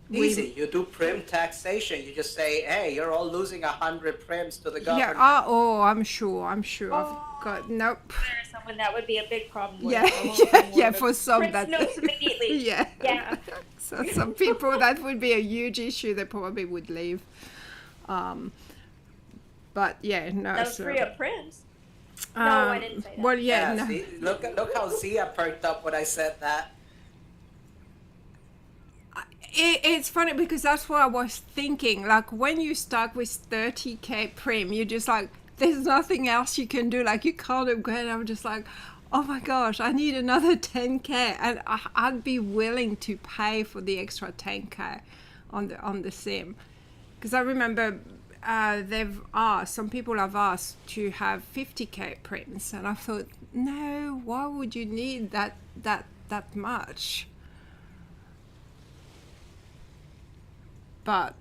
Easy. You do prim taxation. You just say, hey, you're all losing 100 prims to the government. Yeah. I'm sure. Oh. I've got nope. There's someone that would be a big problem with. Yeah. For some Prince that. knows immediately. Yeah. So some people that would be a huge issue. They probably would leave. But yeah, no. That was free up prims. No, I didn't say that. Well, yeah. No. See, look how Zia perked up when I said that. It's funny because that's what I was thinking. Like when you start with 30k prim, you're just like, there's nothing else you can do. Like you can't upgrade. I'm just like, oh my gosh, I need another 10k, and I'd be willing to pay for the extra 10k on the sim, because I remember some people have asked to have 50k prims, and I thought, no, why would you need that much? But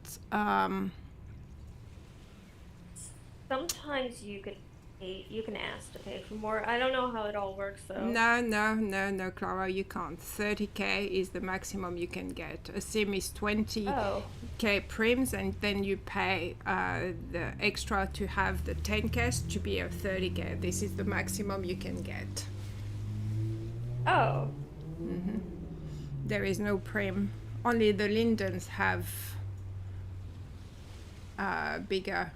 sometimes you can ask to pay for more. I don't know how it all works though. No, Clara, you can't. 30k is the maximum you can get. A sim is 20k prims, and then you pay the extra to have the 10k to be a 30k. This is the maximum you can get. Oh. Mm-hmm. There is no prim. Only the Lindens have bigger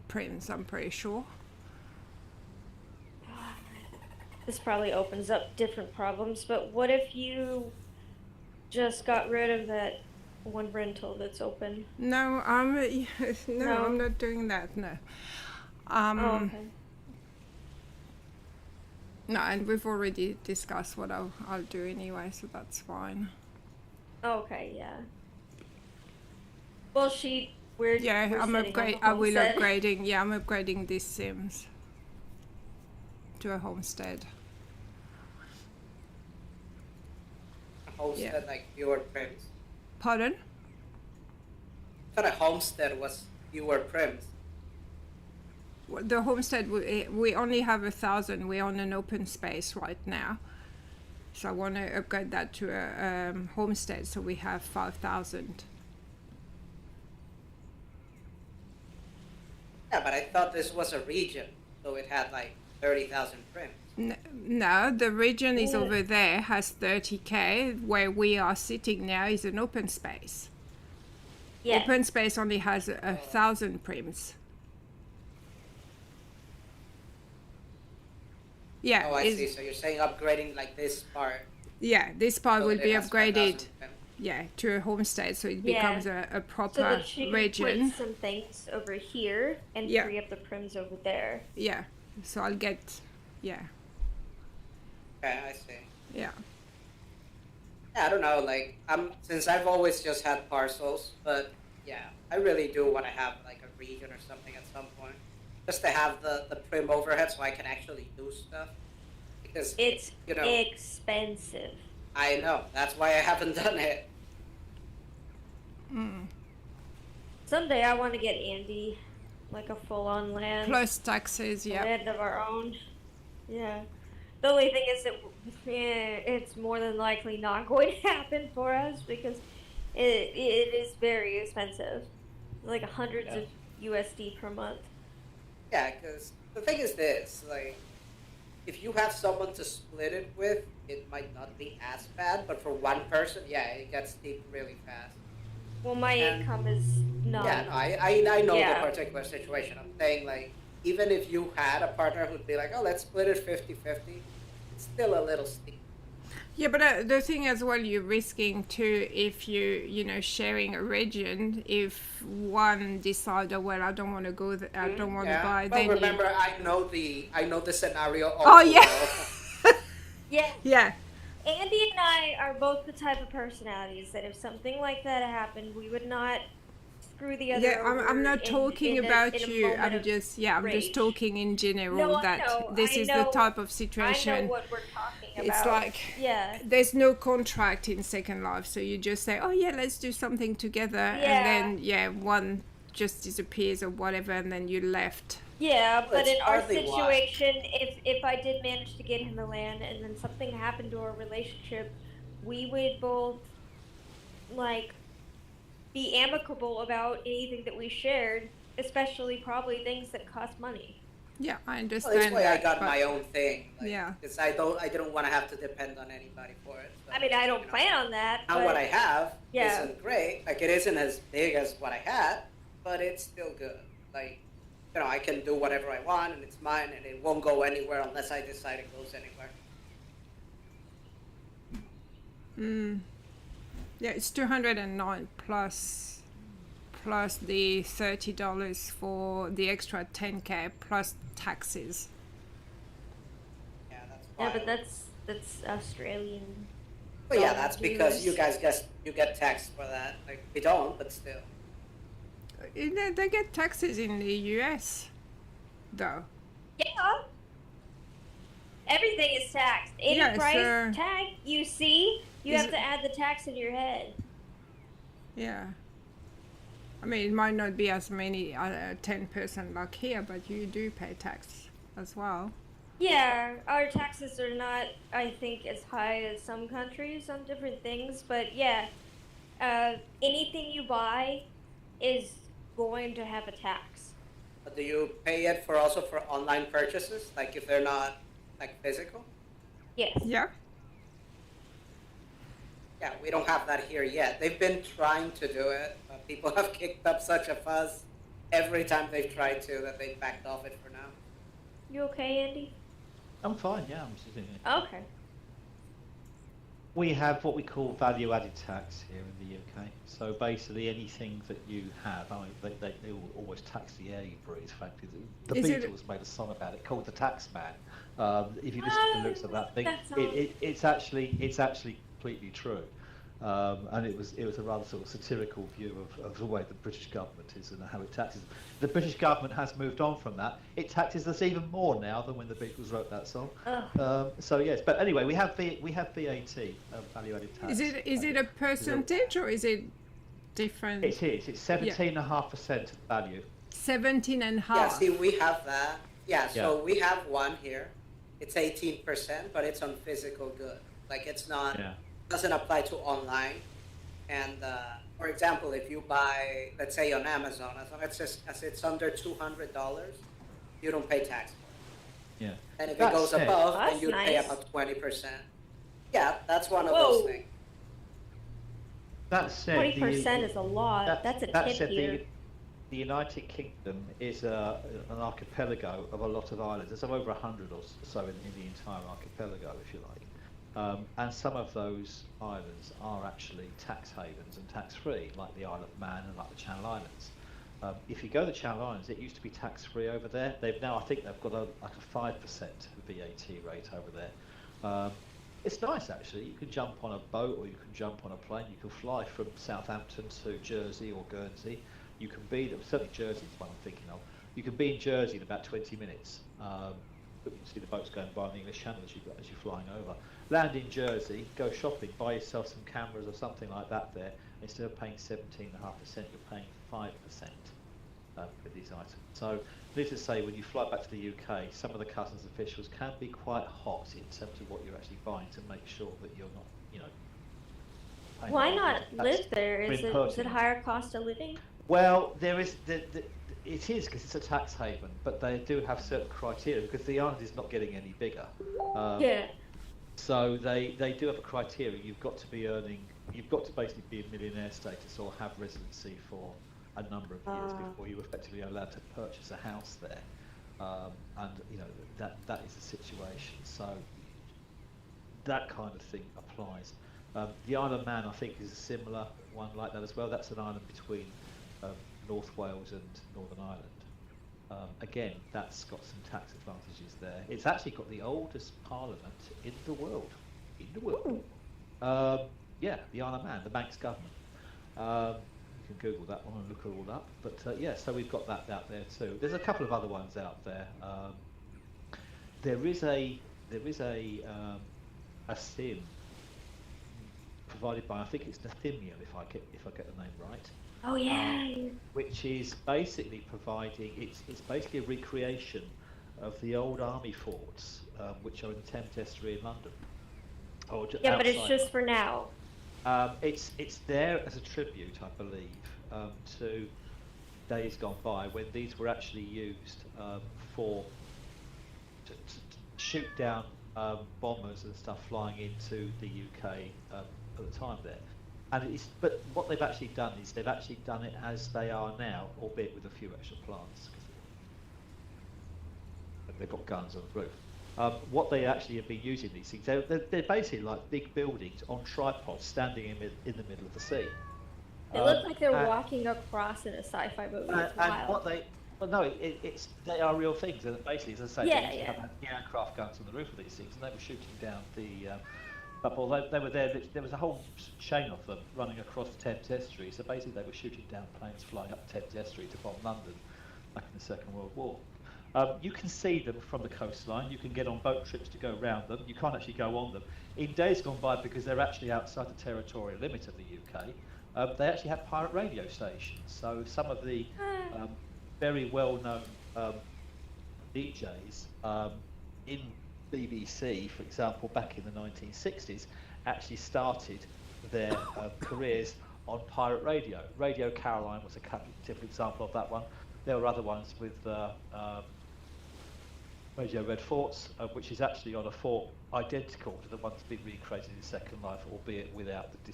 prims, I'm pretty sure. This probably opens up different problems, but what if you just got rid of that one rental that's open? No, I'm not doing that. No. Okay. No, and we've already discussed what I'll do anyway, so that's fine. Okay, yeah. Well, we're I'm upgrading. Yeah, I'm upgrading these sims to a homestead. A homestead like fewer prims. Pardon? I thought a homestead was fewer prims. Well, the homestead, we only have 1,000. We're on an open space right now, so I want to upgrade that to a homestead, so we have 5,000. Yeah, but I thought this was a region, so it had like 30,000 prims. No, the region is over there, has 30k. Where we are sitting now is an open space. Yeah. Open space only has 1,000 prims. Yeah. Oh, I see. So you're saying upgrading like this part. Yeah, this part so will be has upgraded. 5,000 prims. Yeah, to a homestead, so it becomes a proper so that she region. can put some things over here and free up the prims over there. Yeah, so I'll get, Okay, I see. Yeah, I don't know, like, since I've always just had parcels, but yeah, I really do want to have like a region or something at some point. Just to have the prim overhead so I can actually do stuff. Because it's expensive. I know. That's why I haven't done it. Someday I want to get Andy, like a full-on land. plus taxes, yeah. Land of our own. Yeah. The only thing is that it's more than likely not going to happen for us because it is very expensive. Like hundreds of USD per month. Yeah, because the thing is this, like, if you have someone to split it with, it might not be as bad, but for one person, it gets steep really fast. Well, my income is not. Yeah, no, I know the particular situation. I'm saying, like, even if you had a partner who'd be like, oh, let's split it 50-50, it's still a little steep. Yeah, but the thing as well, you're risking too if sharing a region. If one decide, oh well, I don't want to go, I don't want to buy. Well, Then remember, I know the scenario. Oh yeah, Yeah. yeah, Andy and I are both the type of personalities that if something like that happened, we would not screw the other yeah. over I'm not talking about in a you. moment I'm of just rage. talking in general. No, I That know. this I is know. the type of I situation. know what we're talking about. It's like yeah. there's no contract in Second Life, so you just say, oh yeah, let's do something together, and then one just disappears or whatever, and then you're left. Yeah, Well, but it's in our partly why. situation, if I did manage to get him to land and then something happened to our relationship, we would both like be amicable about anything that we shared, especially probably things that cost money. Yeah, I Well, understand that's why that. I got but my own thing. Yeah. Because I didn't want to have to depend on anybody for it. So, I mean, I don't plan on that. Now but what I have yeah. isn't great. Like it isn't as big as what I had, but it's still good. Like, I can do whatever I want and it's mine and it won't go anywhere unless I decide it goes anywhere. Yeah, it's 209 plus the $30 for the extra 10K plus taxes. Yeah, that's Yeah, fine. but that's Australian. But yeah, that's dollars. because you guys get taxed for that. Like we don't, but still. They get taxes in the US, though. Yeah. Everything is taxed. Any Yes, price tag you see, you Is have it- to add the tax in your head. Yeah. I mean, it might not be as many 10% like here, but you do pay tax as well. Yeah, our taxes are not, I think, as high as some countries on different things, but yeah, anything you buy is going to have a tax. But do you pay it also for online purchases? Like if they're not like physical? Yes. Yeah. Yeah, we don't have that here yet. They've been trying to do it, but people have kicked up such a fuss every time they've tried to that they've backed off it for now. You okay, Andy? I'm fine, yeah, I'm sitting here. Okay. We have what we call value-added tax here in the UK. So basically, anything that you have, they will always tax the air you breathe. Frankly, the Beatles made a song about it called "The Tax Man." If you listen to the lyrics of that thing, it's actually completely true. And it was a rather sort of satirical view of the way the British government is and how it taxes. The British government has moved on from that. It taxes us even more now than when the Beatles wrote that song. So yes, but anyway, we have VAT, value-added tax. Is it a percentage or is it different? It is. It's 17.5% of value. 17.5. Yeah, see, we have that. Yeah, so we have one here. It's 18%, but it's on physical good. Like it's not. Yeah. Doesn't apply to online. And for example, if you buy, let's say on Amazon, as long as it's under $200, you don't pay tax for it. Yeah. And if That it goes said- above, That's then you pay nice. about 20%. Yeah, that's one of Whoa. those things. That said, 20% is a lot. That's a that tip said, here. the United Kingdom is an archipelago of a lot of islands. There's over 100 or so in the entire archipelago, if you like. And some of those islands are actually tax havens and tax-free, like the Isle of Man and like the Channel Islands. If you go to the Channel Islands, it used to be tax-free over there. I think they've got like a 5% VAT rate over there. It's nice actually. You can jump on a boat or you can jump on a plane. You can fly from Southampton to Jersey or Guernsey. You can be, certainly Jersey is what I'm thinking of. You can be in Jersey in about 20 minutes. You can see the boats going by in the English Channel as you're flying over. Land in Jersey, go shopping, buy yourself some cameras or something like that there. Instead of paying 17.5%, you're paying 5% for these items. So, needless to say, when you fly back to the UK, some of the customs officials can be quite hot in terms of what you're actually buying to make sure that you're not, paying Why the not tax live there? Is it impertinent. higher cost of living? Well, there is it is because it's a tax haven, but they do have certain criteria because the island is not getting any bigger. Yeah. So they do have a criteria. You've got to basically be in millionaire status or have residency for a number of years before you're effectively allowed to purchase a house there. And that is the situation. So that kind of thing applies. The Isle of Man, I think, is a similar one like that as well. That's an island between North Wales and Northern Ireland. Again, that's got some tax advantages there. It's actually got the oldest parliament in the world. Yeah, the Isle of Man, the Manx government. You can Google that one and look it all up. But yeah, so we've got that out there too. There's a couple of other ones out there. There is a sim provided by, I think it's Nathimium, if I get the name right. Oh yeah. Which is basically providing, it's basically a recreation of the old army forts, which are in the Thames Estuary in London. Yeah, but it's just for now. It's there as a tribute, I believe, to days gone by when these were actually used to shoot down bombers and stuff flying into the UK at the time there. But what they've actually done is they've actually done it as they are now, albeit with a few extra plants. They've got guns on the roof. What they actually have been using these things, they're basically like big buildings on tripods standing in the middle of the sea. They look like they're walking across in a sci-fi movie. It's wild. They are real things. And basically, as I say, Yeah, they yeah. have aircraft guns on the roof of these things, and they were shooting down the. But although they were there was a whole chain of them running across the Thames Estuary. So basically, they were shooting down planes flying up the Thames Estuary to bomb London back in the Second World War. You can see them from the coastline. You can get on boat trips to go around them. You can't actually go on them. In days gone by, because they're actually outside the territorial limit of the UK, they actually have pirate radio stations. So some of the very well-known DJs in BBC, for example, back in the 1960s, actually started their careers on pirate radio. Radio Caroline was a typical example of that one. There were other ones with Radio Red Forts, which is actually on a fort identical to the one that's been recreated in Second Life, albeit without the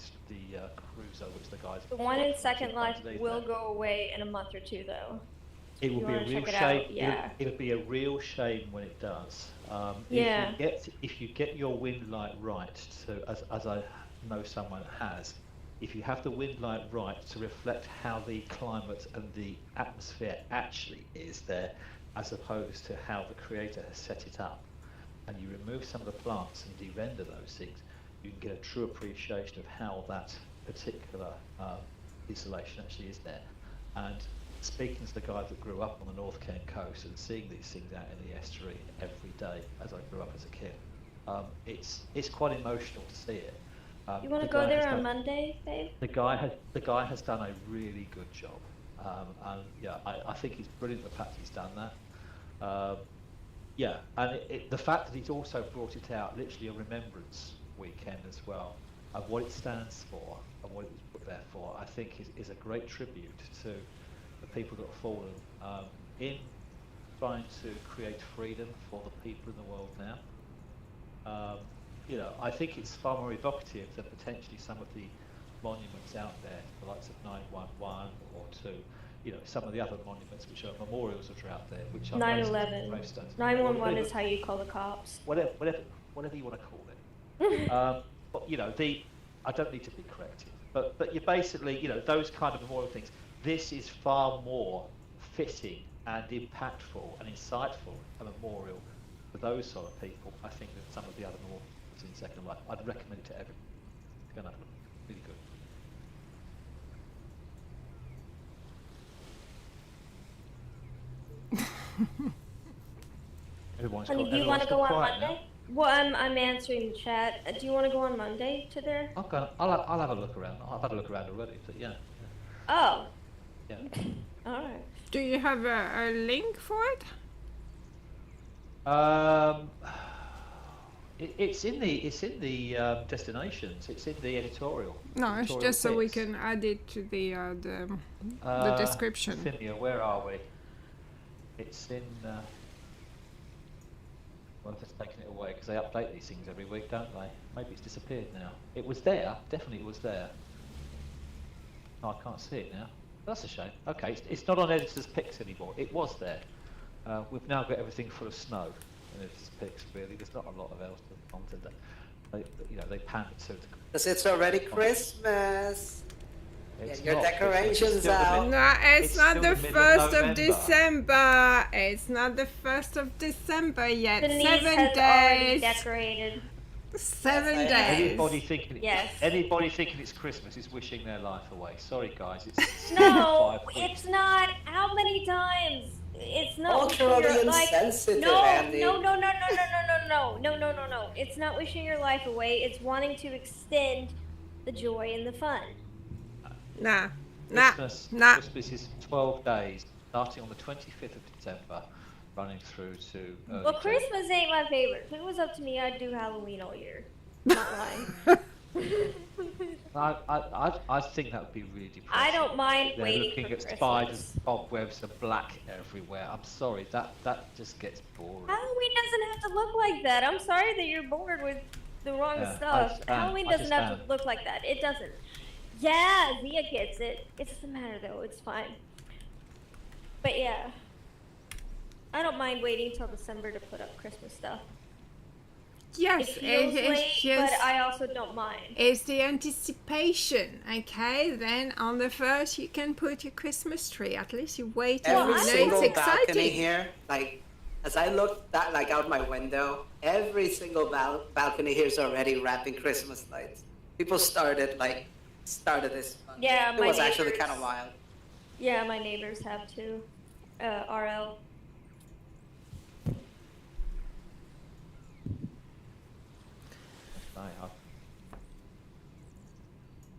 cruiser, which the guys. The one in Second Life will go away in a month or two, though. It will be a real shame. Yeah. It'll be a real shame when it does. Yeah. If you get your wind light right, as I know someone has, if you have the wind light right to reflect how the climate and the atmosphere actually is there, as opposed to how the creator has set it up, and you remove some of the plants and de-render those things, you can get a true appreciation of how that particular installation actually is there. And speaking to the guy that grew up on the North Kent coast and seeing these things out in the estuary every day as I grew up as a kid, it's quite emotional to see it. You want to go there on Monday, babe? The guy has done a really good job, and yeah, I think it's brilliant the fact he's done that. Yeah, and the fact that he's also brought it out literally a remembrance weekend as well of what it stands for and what it was put there for, I think is a great tribute to the people that have fallen in trying to create freedom for the people in the world now. You know, I think it's far more evocative than potentially some of the monuments out there, the likes of 911 or some of the other monuments which are memorials that are out there, which are 9/11. 911 is how you call the cops. Whatever you want to call it. But I don't need to be corrected, but you basically, those kind of memorial things. This is far more fitting and impactful and insightful a memorial for those sort of people, I think, than some of the other memorials in Second Life. I'd recommend it to everyone. It's going to look really good. Honey, do you want to go on Monday? Now. Well, I'm answering the chat. Do you want to go on Monday to there? I'll have a look around. I've had a look around already, but yeah. Oh. Yeah. All right. Do you have a link for it? It's in the destinations. It's in the editorial. No, it's just so we can add it to the description. Cynthia, where are we? It's in. Well, I've just taken it away because they update these things every week, don't they? Maybe it's disappeared now. It was there. Definitely, it was there. Oh, I can't see it now. That's a shame. Okay, it's not on editor's picks anymore. It was there. We've now got everything full of snow in editor's picks. Really, there's not a lot of else to content there. they pander to the. Because it's already Christmas. It's Get your not. decorations It's still out. No, it's It's not still the the middle of 1st of November. December. It's not the 1st of December yet. Denise 7 has already days. decorated. 7 Yes, I have. days. Anybody thinking it's Christmas is wishing their life away. Sorry, guys. It's No, 5 weeks. it's not. How many times? It's not wishing Culturally your life. insensitive, No, Andy. no. It's not wishing your life away. It's wanting to extend the joy and the fun. Nah. Christmas is 12 days, starting on the 25th of December, running through to. Well, Christmas ain't my favorite. If it was up to me, I'd do Halloween all year. Not lying. I think that would be really depressing. I don't mind They're waiting looking for at Christmas. spiders, cobwebs, and black everywhere. I'm sorry, that just gets boring. Halloween doesn't have to look like that. I'm sorry that you're bored with the wrong Yeah, I stuff. understand. Halloween I doesn't have understand. to look like that. It doesn't. Yeah, Zia gets it. It doesn't matter though. It's fine. But yeah, I don't mind waiting till December to put up Christmas stuff. Yes, It feels it is late, just. but I also don't mind. It's the anticipation, okay? Then on the 1st you can put your Christmas tree. At least you wait and Every you know single it's balcony exciting. here, like as I look out my window, every single balcony here is already wrapping Christmas lights. People started this month. Yeah, it my was actually neighbors- kind of wild. Yeah, my neighbors have too. RL.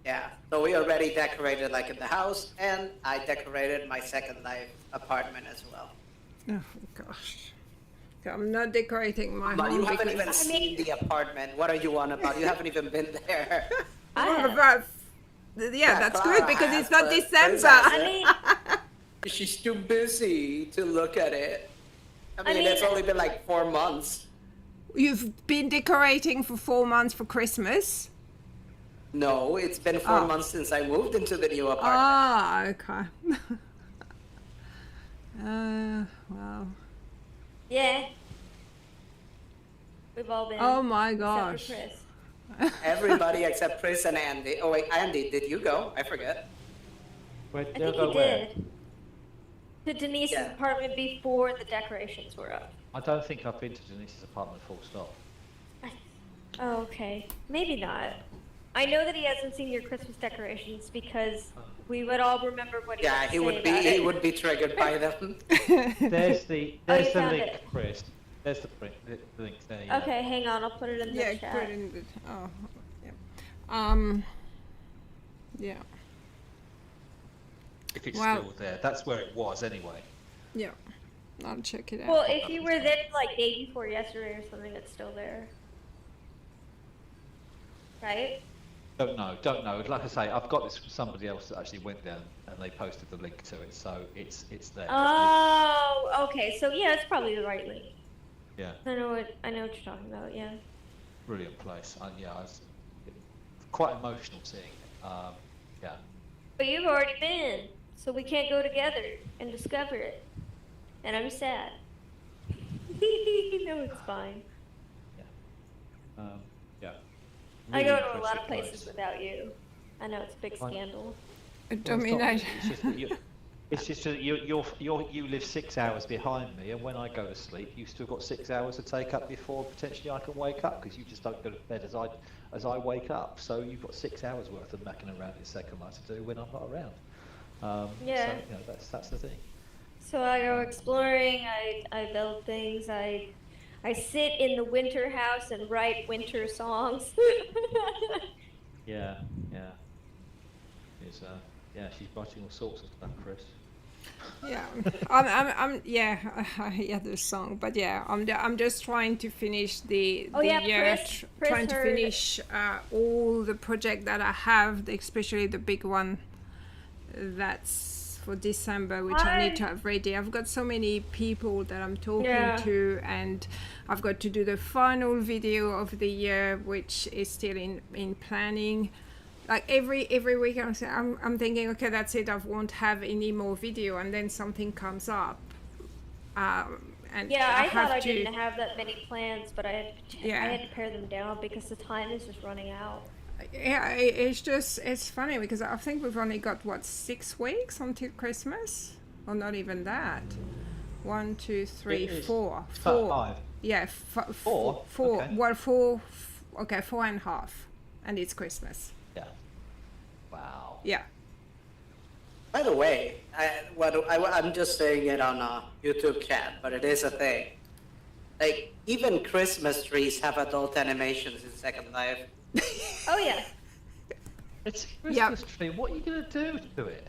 Yeah, so we already decorated like in the house, and I decorated my Second Life apartment as well. Oh gosh. I'm not decorating my But home you haven't because even seen the apartment. What are you on about? You haven't even been there. I Well, have. yeah, that's Clara good because has, it's not but December. Liz hasn't. I mean, She's too busy to look at it. I mean, mean- it's only been like 4 months. You've been decorating for 4 months for Christmas. No, it's been 4 Oh. months since I moved into the new apartment. Ah, okay. Wow. yeah. We've all been. Oh my except gosh. for Chris. Everybody except Chris and Andy. Oh wait, Andy, did you go? I forget. Where, I they'll think go he where? did. To Denise's Yeah. apartment before the decorations were up. I don't think I've been to Denise's apartment full stop. Oh, okay. Maybe not. I know that he hasn't seen your Christmas decorations because we would all remember what he Yeah, had to he say would be about he it. would be triggered by them. There's the Oh, you the found link, it. Chris. There's the link there. Yeah. Okay, hang on. I'll put it in the Yeah, chat. put in the. Oh, yeah. Yeah. If it's Well- still there, that's where it was anyway. Yeah. I'll check it out. Well, if you were there like day before yesterday or something, it's still there. Right? Don't know. Like I say, I've got this from somebody else that actually went down and they posted the link to it, so it's there. Oh, okay. So yeah, it's probably the right link. Yeah, I know what you're talking about. Yeah. brilliant place. I was quite emotional seeing it. Yeah. But you've already been, so we can't go together and discover it. And I'm sad. No, it's fine. Yeah. I Really go to a lot impressive of places place. without you. I know it's a big Fine. scandal. I Well, mean, it's just that you live 6 hours behind me, and when I go to sleep, you've still got 6 hours to take up before potentially I can wake up, because you just don't go to bed as I wake up. So you've got 6 hours worth of macking around in Second Life to do when I'm not around. Yeah. So, that's the thing. So I go exploring. I build things. I sit in the winter house and write winter songs. Yeah. She's writing all sorts of stuff, Chris. yeah, I hear the song, but yeah, I'm just trying to finish the Oh, yeah, year, Chris trying to heard- finish all the project that I have, especially the big one that's for December, which I need to have ready. I've got so many people that I'm talking Yeah. to, and I've got to do the final video of the year, which is still in planning. Like every week I'm thinking, okay, that's it, I won't have any more video, and then something comes up, Yeah, I thought I have to. didn't have that many plans, but I had to pare them down because the time is just running out. Yeah, it's funny because I think we've only got what 6 weeks until Christmas, or not even that. 1, 2, 3, 4. 5. Yeah, 4. Four. Okay. Well, 4. Okay, 4.5, and it's Christmas. Yeah. Wow. Yeah. By the way, I'm just saying it on a YouTube chat, but it is a thing. Like, even Christmas trees have adult animations in Second Life. Oh yeah. It's a Christmas tree. What are you going to do to it?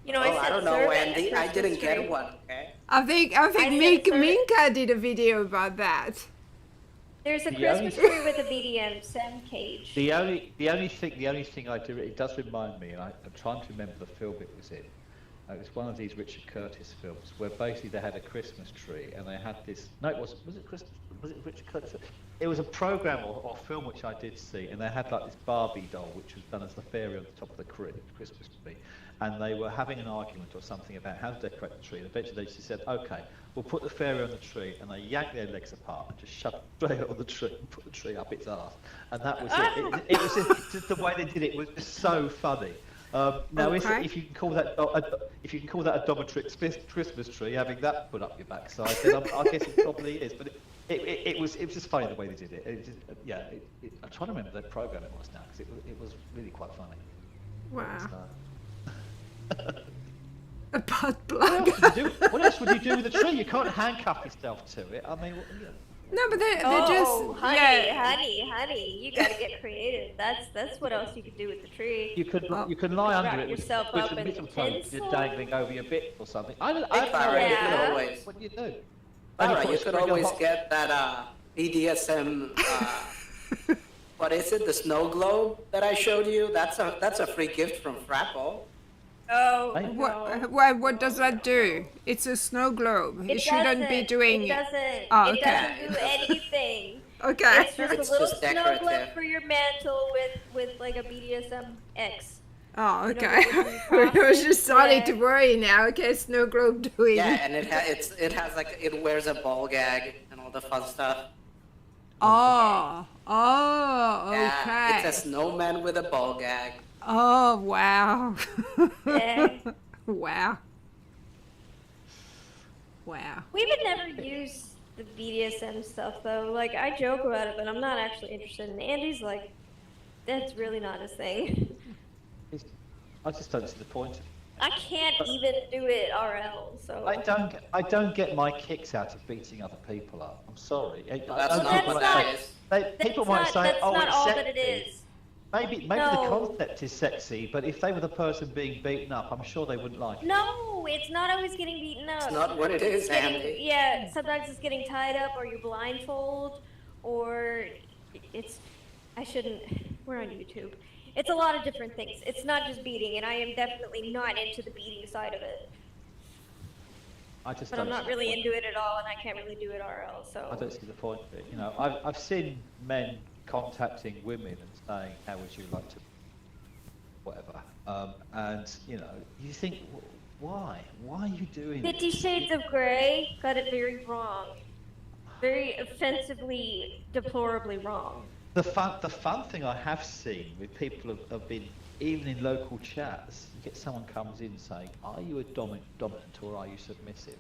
You know, Oh, I don't know, serve Andy. at I didn't Christmas tree. get one, okay? I think Minka did a video about that. There's a The Christmas only- tree with a BDSM cage. The only thing I do, it does remind me, and I'm trying to remember the film it was in. It was one of these Richard Curtis films where basically they had a Christmas tree and they had this. No, it wasn't. Was it Christmas? Was it Richard Curtis? It was a program or film which I did see, and they had like this Barbie doll which was done as the fairy on the top of the Christmas tree, and they were having an argument or something about how to decorate the tree. And eventually they just said, "Okay, we'll put the fairy on the tree," and they yanked their legs apart and just shoved it straight on the tree and put the tree up its arse, and that was it. It was just the way they did it was just so funny. Now, if you can call that a dominatrix Christmas tree, having that put up your backside, then I guess it probably is. But it was just funny the way they did it. I'm trying to remember the program it was now because it was really quite funny. Wow. So, A butt plug. what else would you do with a tree? You can't handcuff yourself to it. I mean, No, but they're Oh, just honey, you gotta get creative. That's what else you could do with the tree. you can lie under Wrap it with yourself with up some in mistletoe just tinsel. dangling over your bit or something. I don't Hey, Clara, know. you Yeah. could always, What do you do? Clara, Only you put a could string of always hot- get that BDSM. What is it? The snow globe that I showed you. That's a free gift from Frapple. Oh, Hey. no. What does that do? It's a snow globe. It You shouldn't be doesn't- doing It doesn't. Oh, It okay. doesn't do anything. Okay. It's just It's a little just snow decorative. globe for your mantle with like a BDSM X. Oh, You know, okay. with the I was just starting yeah. to worry now. Okay, snow globe doing. Yeah, and it has like it wears a ball gag and all the fun stuff. Oh, okay. Yeah, it's a snowman with a ball gag. Oh, wow. Yeah. Wow. Wow. We would never use the BDSM stuff though. Like I joke about it, but I'm not actually interested. And Andy's like, that's really not his thing. I just don't see the point. I can't even do it RL. So I don't get my kicks out of beating other people up. I'm sorry. That's Well, not that's what not- that is. People might say, that's "Oh, not it's all sexy." that it is. Maybe the No. concept is sexy, but if they were the person being beaten up, I'm sure they wouldn't like it. No, it's not always getting beaten up. It's not what it is, It's getting, Andy. yeah, sometimes it's getting tied up, or you're blindfold, or it's. I shouldn't. We're on YouTube. It's a lot of different things. It's not just beating, and I am definitely not into the beating side of it. I just But don't I'm not see the really point. into it at all, and I can't really do it RL. So. I don't see the point of it. You know, I've seen men contacting women and saying, "How would you like to?" Whatever. And you know, you think, why? Why are you doing 50 this? Shades of Grey got it very wrong. Very offensively, deplorably wrong. The fun thing I have seen with people have been, even in local chats, you get someone comes in saying, "Are you a dominant or are you submissive?"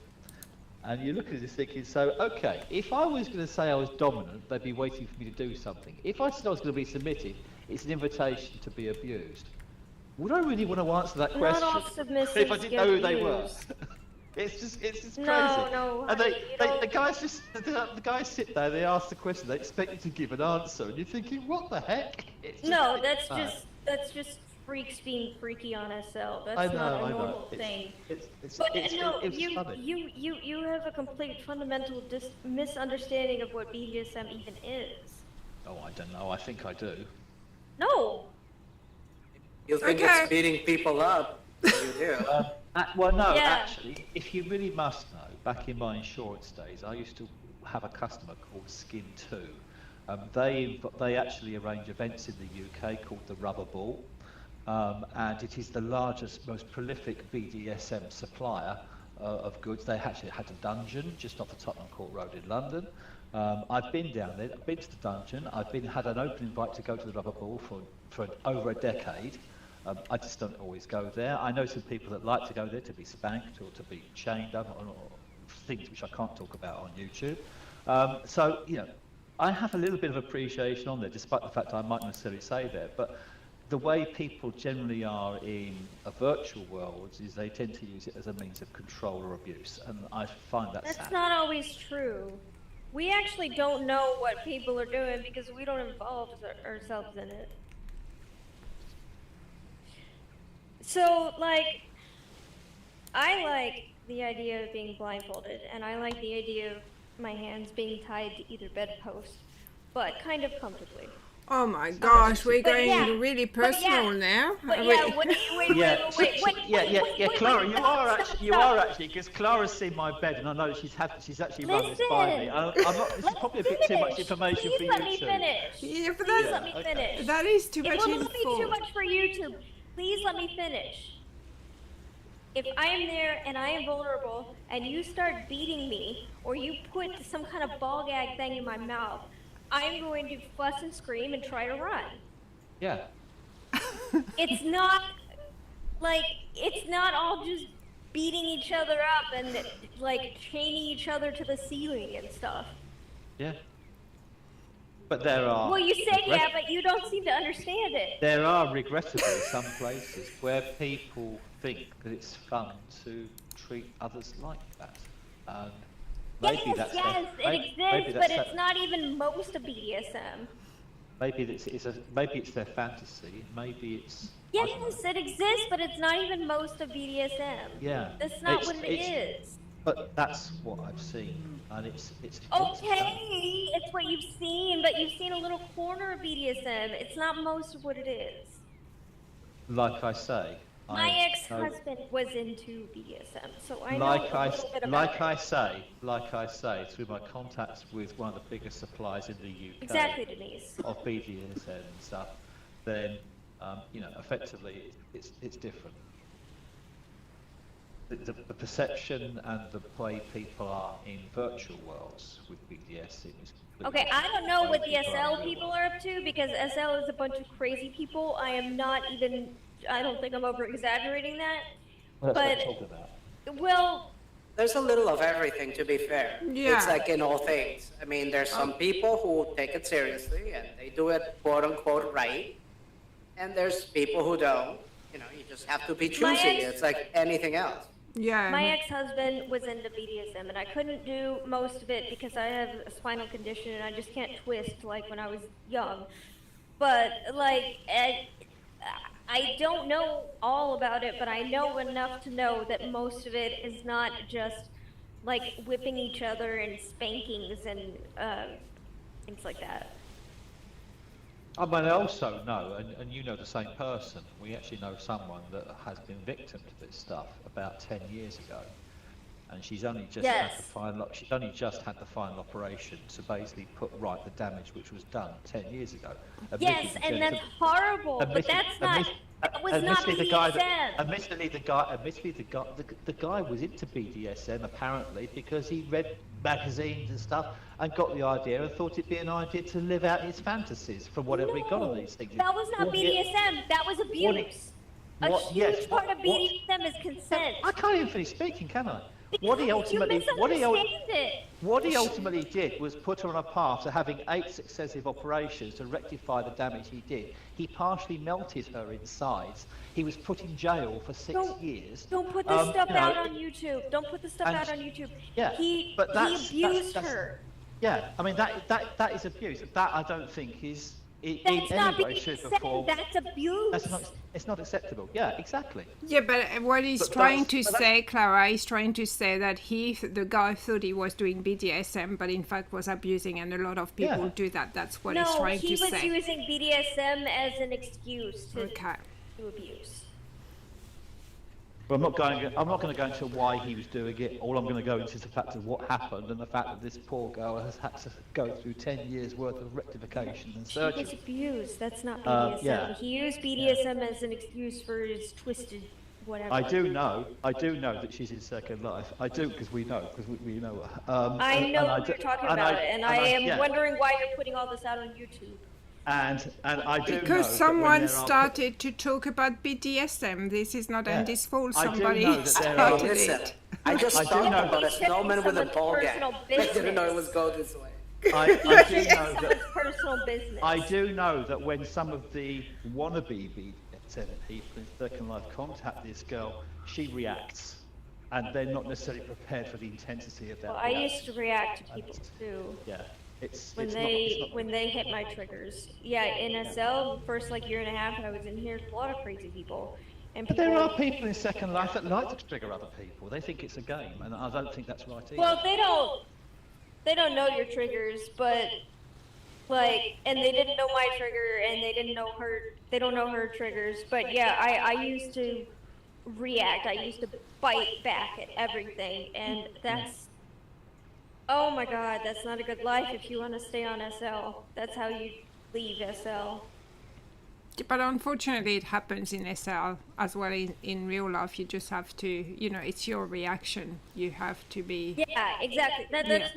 And you look at this thinking, so okay, if I was going to say I was dominant, they'd be waiting for me to do something. If I said I was going to be submitted, it's an invitation to be abused. Would I really want to answer that question? Not all submissives if I didn't get know who they were? abused. It's just crazy. No, And honey, you don't- the guys sit there, they ask the question, they expect you to give an answer, and you're thinking, what the heck? It's No, it's that's bad. just freaks being freaky on SL. That's I know, not a I know. normal thing. It's But no, funny. you have a complete fundamental misunderstanding of what BDSM even is. Oh, I don't know. I think I do. No, You think Okay. it's beating people up? You do. Well, no, Yeah. actually, if you really must know, back in my insurance days, I used to have a customer called Skin 2. They actually arrange events in the UK called the Rubber Ball, and it is the largest, most prolific BDSM supplier of goods. They actually had a dungeon just off the Tottenham Court Road in London. I've been down there. I've been to the dungeon. I've had an open invite to go to the rubber ball for over a decade. I just don't always go there. I know some people that like to go there to be spanked or to be chained up or things which I can't talk about on YouTube. So, you know, I have a little bit of appreciation on there, despite the fact I might not necessarily say that. But the way people generally are in a virtual world is they tend to use it as a means of control or abuse, and I find that sad. That's not always true. We actually don't know what people are doing because we don't involve ourselves in it. So, like, I like the idea of being blindfolded, and I like the idea of my hands being tied to either bedpost, but kind of comfortably. Oh my gosh, we're going really personal now. But yeah, wait, Clara, you are actually, because Clara's seen my bed, and I know she's actually run this by me. This is probably a bit too much information for you. Please let me finish. Yeah, but Please let me finish. That is too much info. It will be too much for YouTube. Please let me finish. If I am there and I am vulnerable, and you start beating me, or you put some kind of ball gag thing in my mouth, I'm going to fuss and scream and try to run. Yeah. It's not all just beating each other up and like chaining each other to the ceiling and stuff. Yeah. But there are... Well, you said yeah, but you don't seem to understand it. There are regrettably some places where people think that it's fun to treat others like that. And maybe yes, that's it exists, but it's not even most of BDSM. Maybe it's their fantasy. Maybe it's... Yes, it exists, but it's not even most of BDSM. Yeah. That's not what it is. But that's what I've seen, and it's okay, it's what you've seen, but you've seen a little corner of BDSM. It's not most of what it is. Like I say, my ex-husband was into BDSM, so I know a little bit about it. Like I say, through my contacts with one of the biggest suppliers in the UK, exactly, Denise, of BDSM and stuff, then effectively it's different. The perception and the way people are in virtual worlds with BDSM is okay. I don't know what the SL people are up to, because SL is a bunch of crazy people. I don't think I'm over exaggerating that. Well, that's but what I'm talking about. Well, there's a little of everything, to be fair. Yeah. It's like in all things. I mean, there's some people who take it seriously and they do it quote unquote right, and there's people who don't. You know, you just have to be choosy. It's like anything else. Yeah. my ex-husband was into BDSM, and I couldn't do most of it because I have a spinal condition and I just can't twist like when I was young. But like, I don't know all about it, but I know enough to know that most of it is not just like whipping each other and spankings and things like that. I mean, I also know, and you know the same person, we actually know someone that has been victim to this stuff about 10 years ago. And she's only just had the final operation to basically put right the damage which was done 10 years ago. Yes, and that's horrible, but that's not... That was not BDSM. Admittedly, the guy was into BDSM apparently because he read magazines and stuff and got the idea and thought it'd be an idea to live out his fantasies from whatever he got on these things. That was not BDSM. That was abuse. A huge part of BDSM is consent. I can't even finish speaking, can I? What he ultimately did was put her on a path to having 8 successive operations to rectify the damage he did. He partially melted her insides. He was put in jail for 6 years. Don't put this stuff out on YouTube. Don't put this stuff out on YouTube. Yeah, he abused her. Yeah, I mean that is abuse. That I don't think is in any way shape or form. That's abuse. It's not acceptable. Yeah, exactly. Yeah, but what he's trying to say, Clara, is trying to say that the guy thought he was doing BDSM, but in fact was abusing, and a lot of people do that. That's what he's trying to say. No, he was using BDSM as an excuse to abuse. Well, I'm not going to go into why he was doing it. All I'm going to go into is the fact of what happened and the fact that this poor girl has had to go through 10 years worth of rectification and surgery. She was abused. That's not BDSM. He used BDSM as an excuse for his twisted whatever. I do know that she's in Second Life. I do, because we know her. I know what you're talking about, and I am yeah. wondering why you're putting all this out on YouTube. And I do know Because that someone when there are started to talk about BDSM. This is not Andy's fault. I do Somebody know that there are- started Listen, it. I just I do thought know about a that- snowman with a Someone's ball gag. personal I didn't know it business. was go this way. I do know that Someone's personal business. I do know that when some of the wannabe BDSM people in Second Life contact this girl, she reacts, and they're not necessarily prepared for the intensity of that. Well, I reaction. used to react to people too. Yeah, it's When it's they not, when they hit my triggers. Yeah, in SL, first like year and a half I was in here, a lot of crazy people. And But people, there are people in Second Life that like to trigger other people. They think it's a game, and I don't think that's right either. well, they don't know your triggers, but like, and they didn't know my trigger, and they don't know her triggers. But yeah, I used to react. I used to bite back at everything, and that's, oh my God, that's not a good life if you want to stay on SL. That's how you leave SL. But unfortunately, it happens in SL as well. In real life, you just have to, it's your reaction. You have to be. Yeah, exactly. That's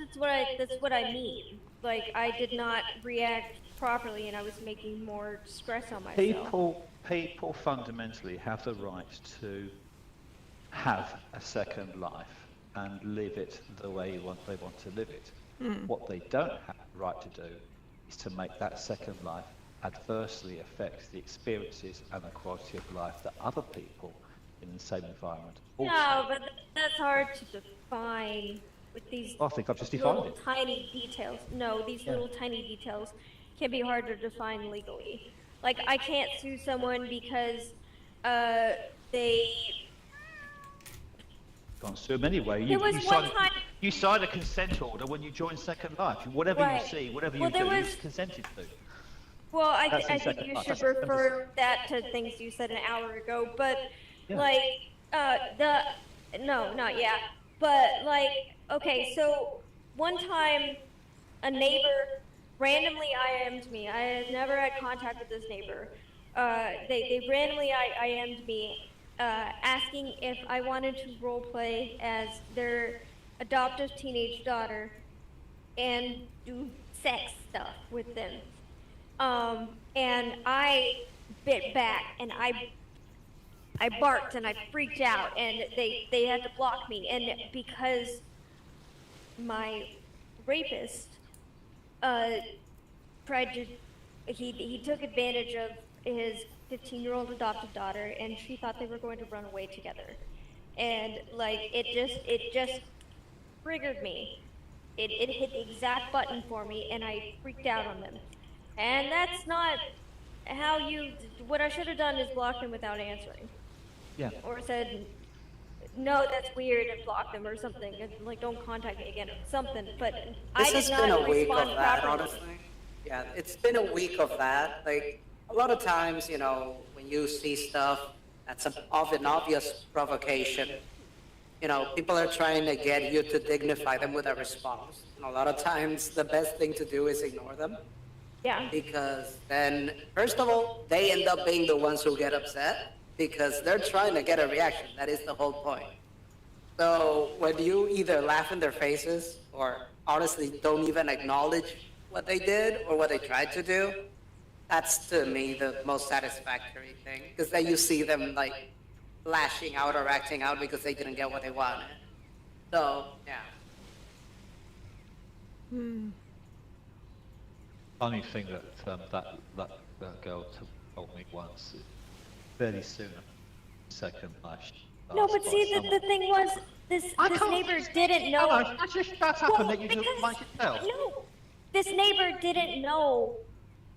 what I mean. Like, I did not react properly, and I was making more stress on myself. People fundamentally have the right to have a second life and live it the way they want to live it. What they don't have the right to do is to make that second life adversely affect the experiences and the quality of life that other people in the same environment also. No, but that's hard to define with these I think I've just defined little it. tiny details. No, these little tiny details can be hard to define legally. Like, I can't sue someone because they... Can't sue them anyway. There was one time... You sign a consent order when you join Second Life. Whatever Right. you see, whatever Well, you there do, was- you've consented to. Well, I That's in think Second you Life. should That's- refer that to things you said an hour ago, but, Yeah. like, no, not yet. But, like, okay, so one time a neighbor randomly IM'd me. I had never had contact with this neighbor. They randomly IM'd me, asking if I wanted to roleplay as their adoptive teenage daughter and do sex stuff with them. And I bit back, and I barked, and I freaked out, and they had to block me. And because my rapist tried to, he took advantage of his 15-year-old adopted daughter, and she thought they were going to run away together. And like, it just triggered me. It hit the exact button for me, and I freaked out on them. And that's not how what I should have done is blocked them without answering. Yeah. Or said, no, that's weird, and block them or something. And, like, don't contact me again or something. But I This did has been not a week of respond that, properly. honestly. Yeah, it's been a week of that. Like, a lot of times, when you see stuff that's an obvious provocation, people are trying to get you to dignify them with a response. And a lot of times, the best thing to do is ignore them. Yeah. Because then, first of all, they end up being the ones who get upset because they're trying to get a reaction. That is the whole point. So when you either laugh in their faces or honestly don't even acknowledge what they did or what they tried to do, that's to me the most satisfactory thing. Because then you see them like lashing out or acting out because they didn't get what they wanted. So, yeah. Funny thing that girl told me once, fairly soon, Second Life. No, but see, the thing was, this neighbor didn't know. That's just shut up and let you do it by yourself. No, this neighbor didn't know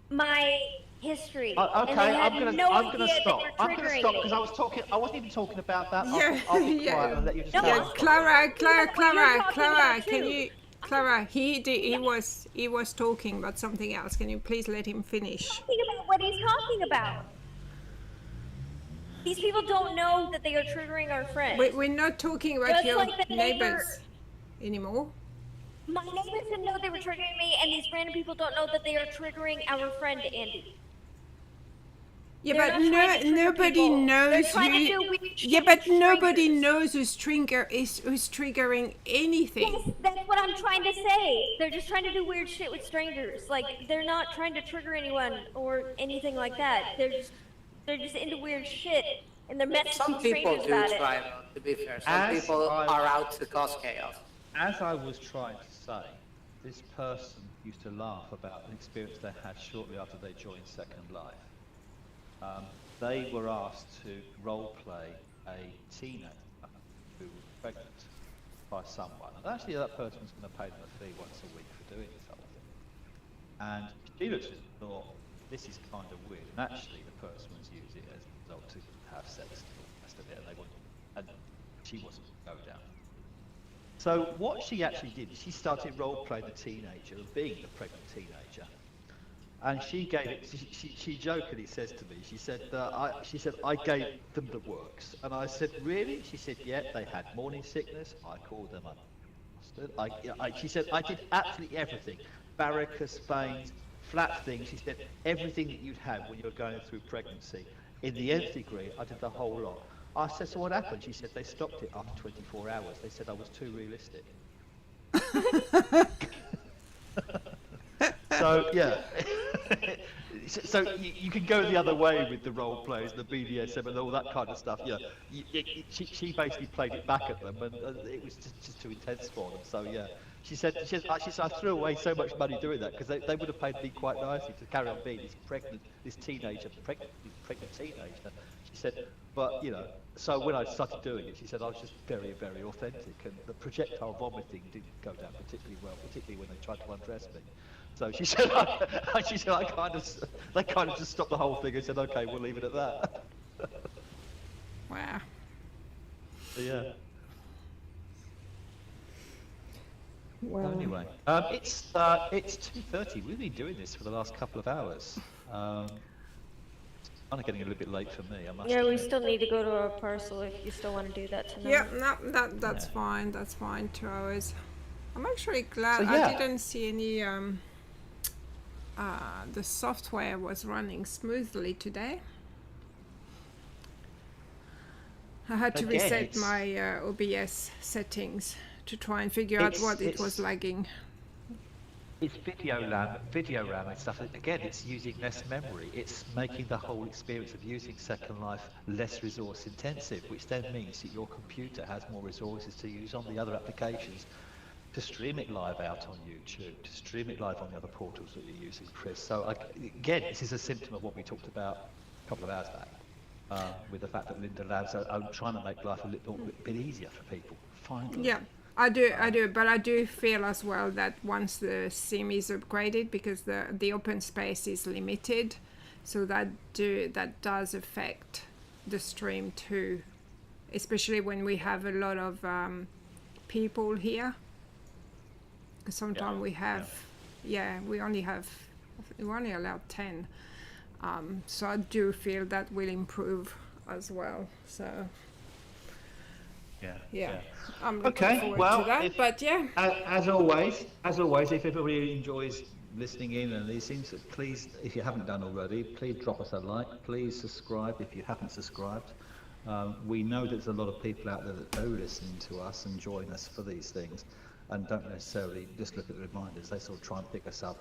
my history. And Okay, they had I'm no gonna idea stop. They were I'm gonna triggering stop me. because I wasn't even talking about that. Yeah, I'll be yeah. quiet and let you just No, go Yeah, on. Clara, about can too. you, Clara, he was talking about something else. Can you please let him finish? Talking about what he's talking about. These people don't know that they are triggering our friends. We're not talking about Just your like the neighbors anymore. My neighbors didn't know they were triggering me, and these random people don't know that they are triggering our friend Andy. Yeah, They're but not trying to trigger nobody people. knows They're trying to do who. weird Yeah, shit but with nobody strangers. knows who's triggering anything. Yes, that's what I'm trying to say. They're just trying to do weird shit with strangers. Like they're not trying to trigger anyone or anything like that. They're just into weird shit and they're Some messaging people strangers do about it. try, though, to be fair. Some As people I- are out to cause chaos. As I was trying to say, this person used to laugh about an experience they had shortly after they joined Second Life. They were asked to role play a teenager who was pregnant by someone. And actually that person was going to pay them a fee once a week for doing something. And she looked at it and thought, this is kind of weird. And actually the person was using it as a result to have sex and all the rest of it. And she wasn't going to go down. So what she actually did is she started role-playing the teenager and being the pregnant teenager. And she gave it. She jokingly says to me, she said, I gave them the works. And I said, really? She said, yeah. They had morning sickness. I called them up. She said, I did absolutely everything. Varicose veins, flat things. She said, everything that you'd have when you were going through pregnancy. In the nth degree, I did the whole lot. I said, so what happened? She said, they stopped it after 24 hours. They said I was too realistic. So, yeah. So you can go the other way with the role plays, the BDSM and all that kind of stuff. Yeah, she basically played it back at them, and it was just too intense for them. So, yeah. She said, I threw away so much money doing that because they would have paid me quite nicely to carry on being this teenager, pregnant teenager. She said, but, you know, so when I started doing it, she said I was just very, very authentic, and the projectile vomiting didn't go down particularly well, particularly when they tried to undress me. So she said, they kind of just stopped the whole thing and said, okay, we'll leave it at that. Wow. So, yeah. Well, Anyway, it's 2:30. We've been doing this for the last couple of hours. It's kind of getting a little bit late for me. I must Yeah, we admit. still need to go to our parcel if you still want to do that tonight. yeah, no, that's fine. That's fine. 2 hours. I'm actually glad So, yeah. I didn't see any. The software was running smoothly today. I had to Again, reset it's- my OBS settings to try and figure out what it was lagging. It's video RAM and stuff. Again, it's using less memory. It's making the whole experience of using Second Life less resource intensive, which then means that your computer has more resources to use on the other applications, to stream it live out on YouTube, to stream it live on the other portals that you're using, Chris. So again, this is a symptom of what we talked about a couple of hours back, with the fact that Linden Labs are trying to make life a little bit easier for people. Finally. Yeah, I do, but I do feel as well that once the sim is upgraded, because the open space is limited, so that does affect the stream too, especially when we have a lot of people here. Because sometimes we have, we're only allowed 10. So I do feel that will improve as well. So. Yeah. I'm looking forward to that. But yeah. As always, if everybody enjoys listening in and these things, please, if you haven't done already, please drop us a like. Please subscribe if you haven't subscribed. We know there's a lot of people out there that are listening to us and join us for these things, and don't necessarily just look at the reminders. They sort of try and pick us up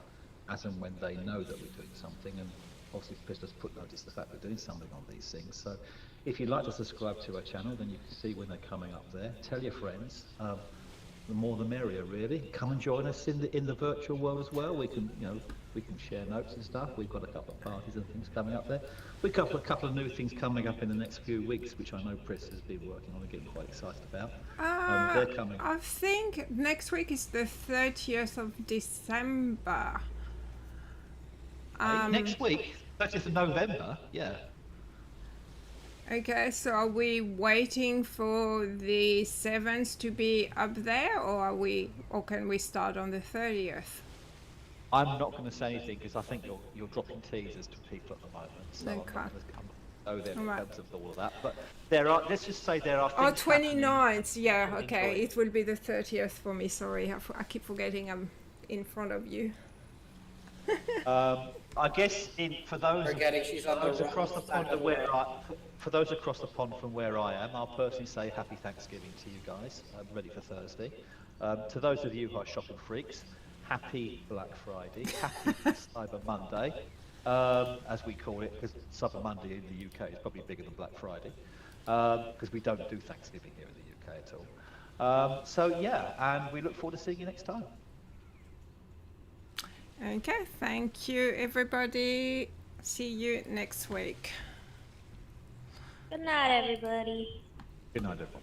as and when they know that we're doing something, and obviously Chris has put notice the fact we're doing something on these things. So if you'd like to subscribe to our channel, then you can see when they're coming up there. Tell your friends. The more the merrier, really. Come and join us in the virtual world as well. We can share notes and stuff. We've got a couple of parties and things coming up there. We've got a couple of new things coming up in the next few weeks, which I know Chris has been working on and getting quite excited about. They're coming. I think next week is the 30th of December. Next week, 30th of November, yeah. Okay, so are we waiting for the 7th to be up there, or can we start on the 30th? I'm not going to say anything because I think you're dropping teasers to people at the moment. So I'm not going to go there in terms of all of that. But let's just say there are things 29th, yeah, happening. okay. It will be the 30th for me, sorry. I keep forgetting I'm in front of you. I guess for those Forgetting she's on the across the wrong pond side of the world. for those across the pond from where I am, I'll personally say happy Thanksgiving to you guys. I'm ready for Thursday. To those of you who are shopping freaks, happy Black Friday, happy Cyber Monday, as we call it, because Cyber Monday in the UK is probably bigger than Black Friday, because we don't do Thanksgiving here in the UK at all. So yeah, and we look forward to seeing you next time. Okay, thank you everybody. See you next week. Good night, everybody. Good night, everyone.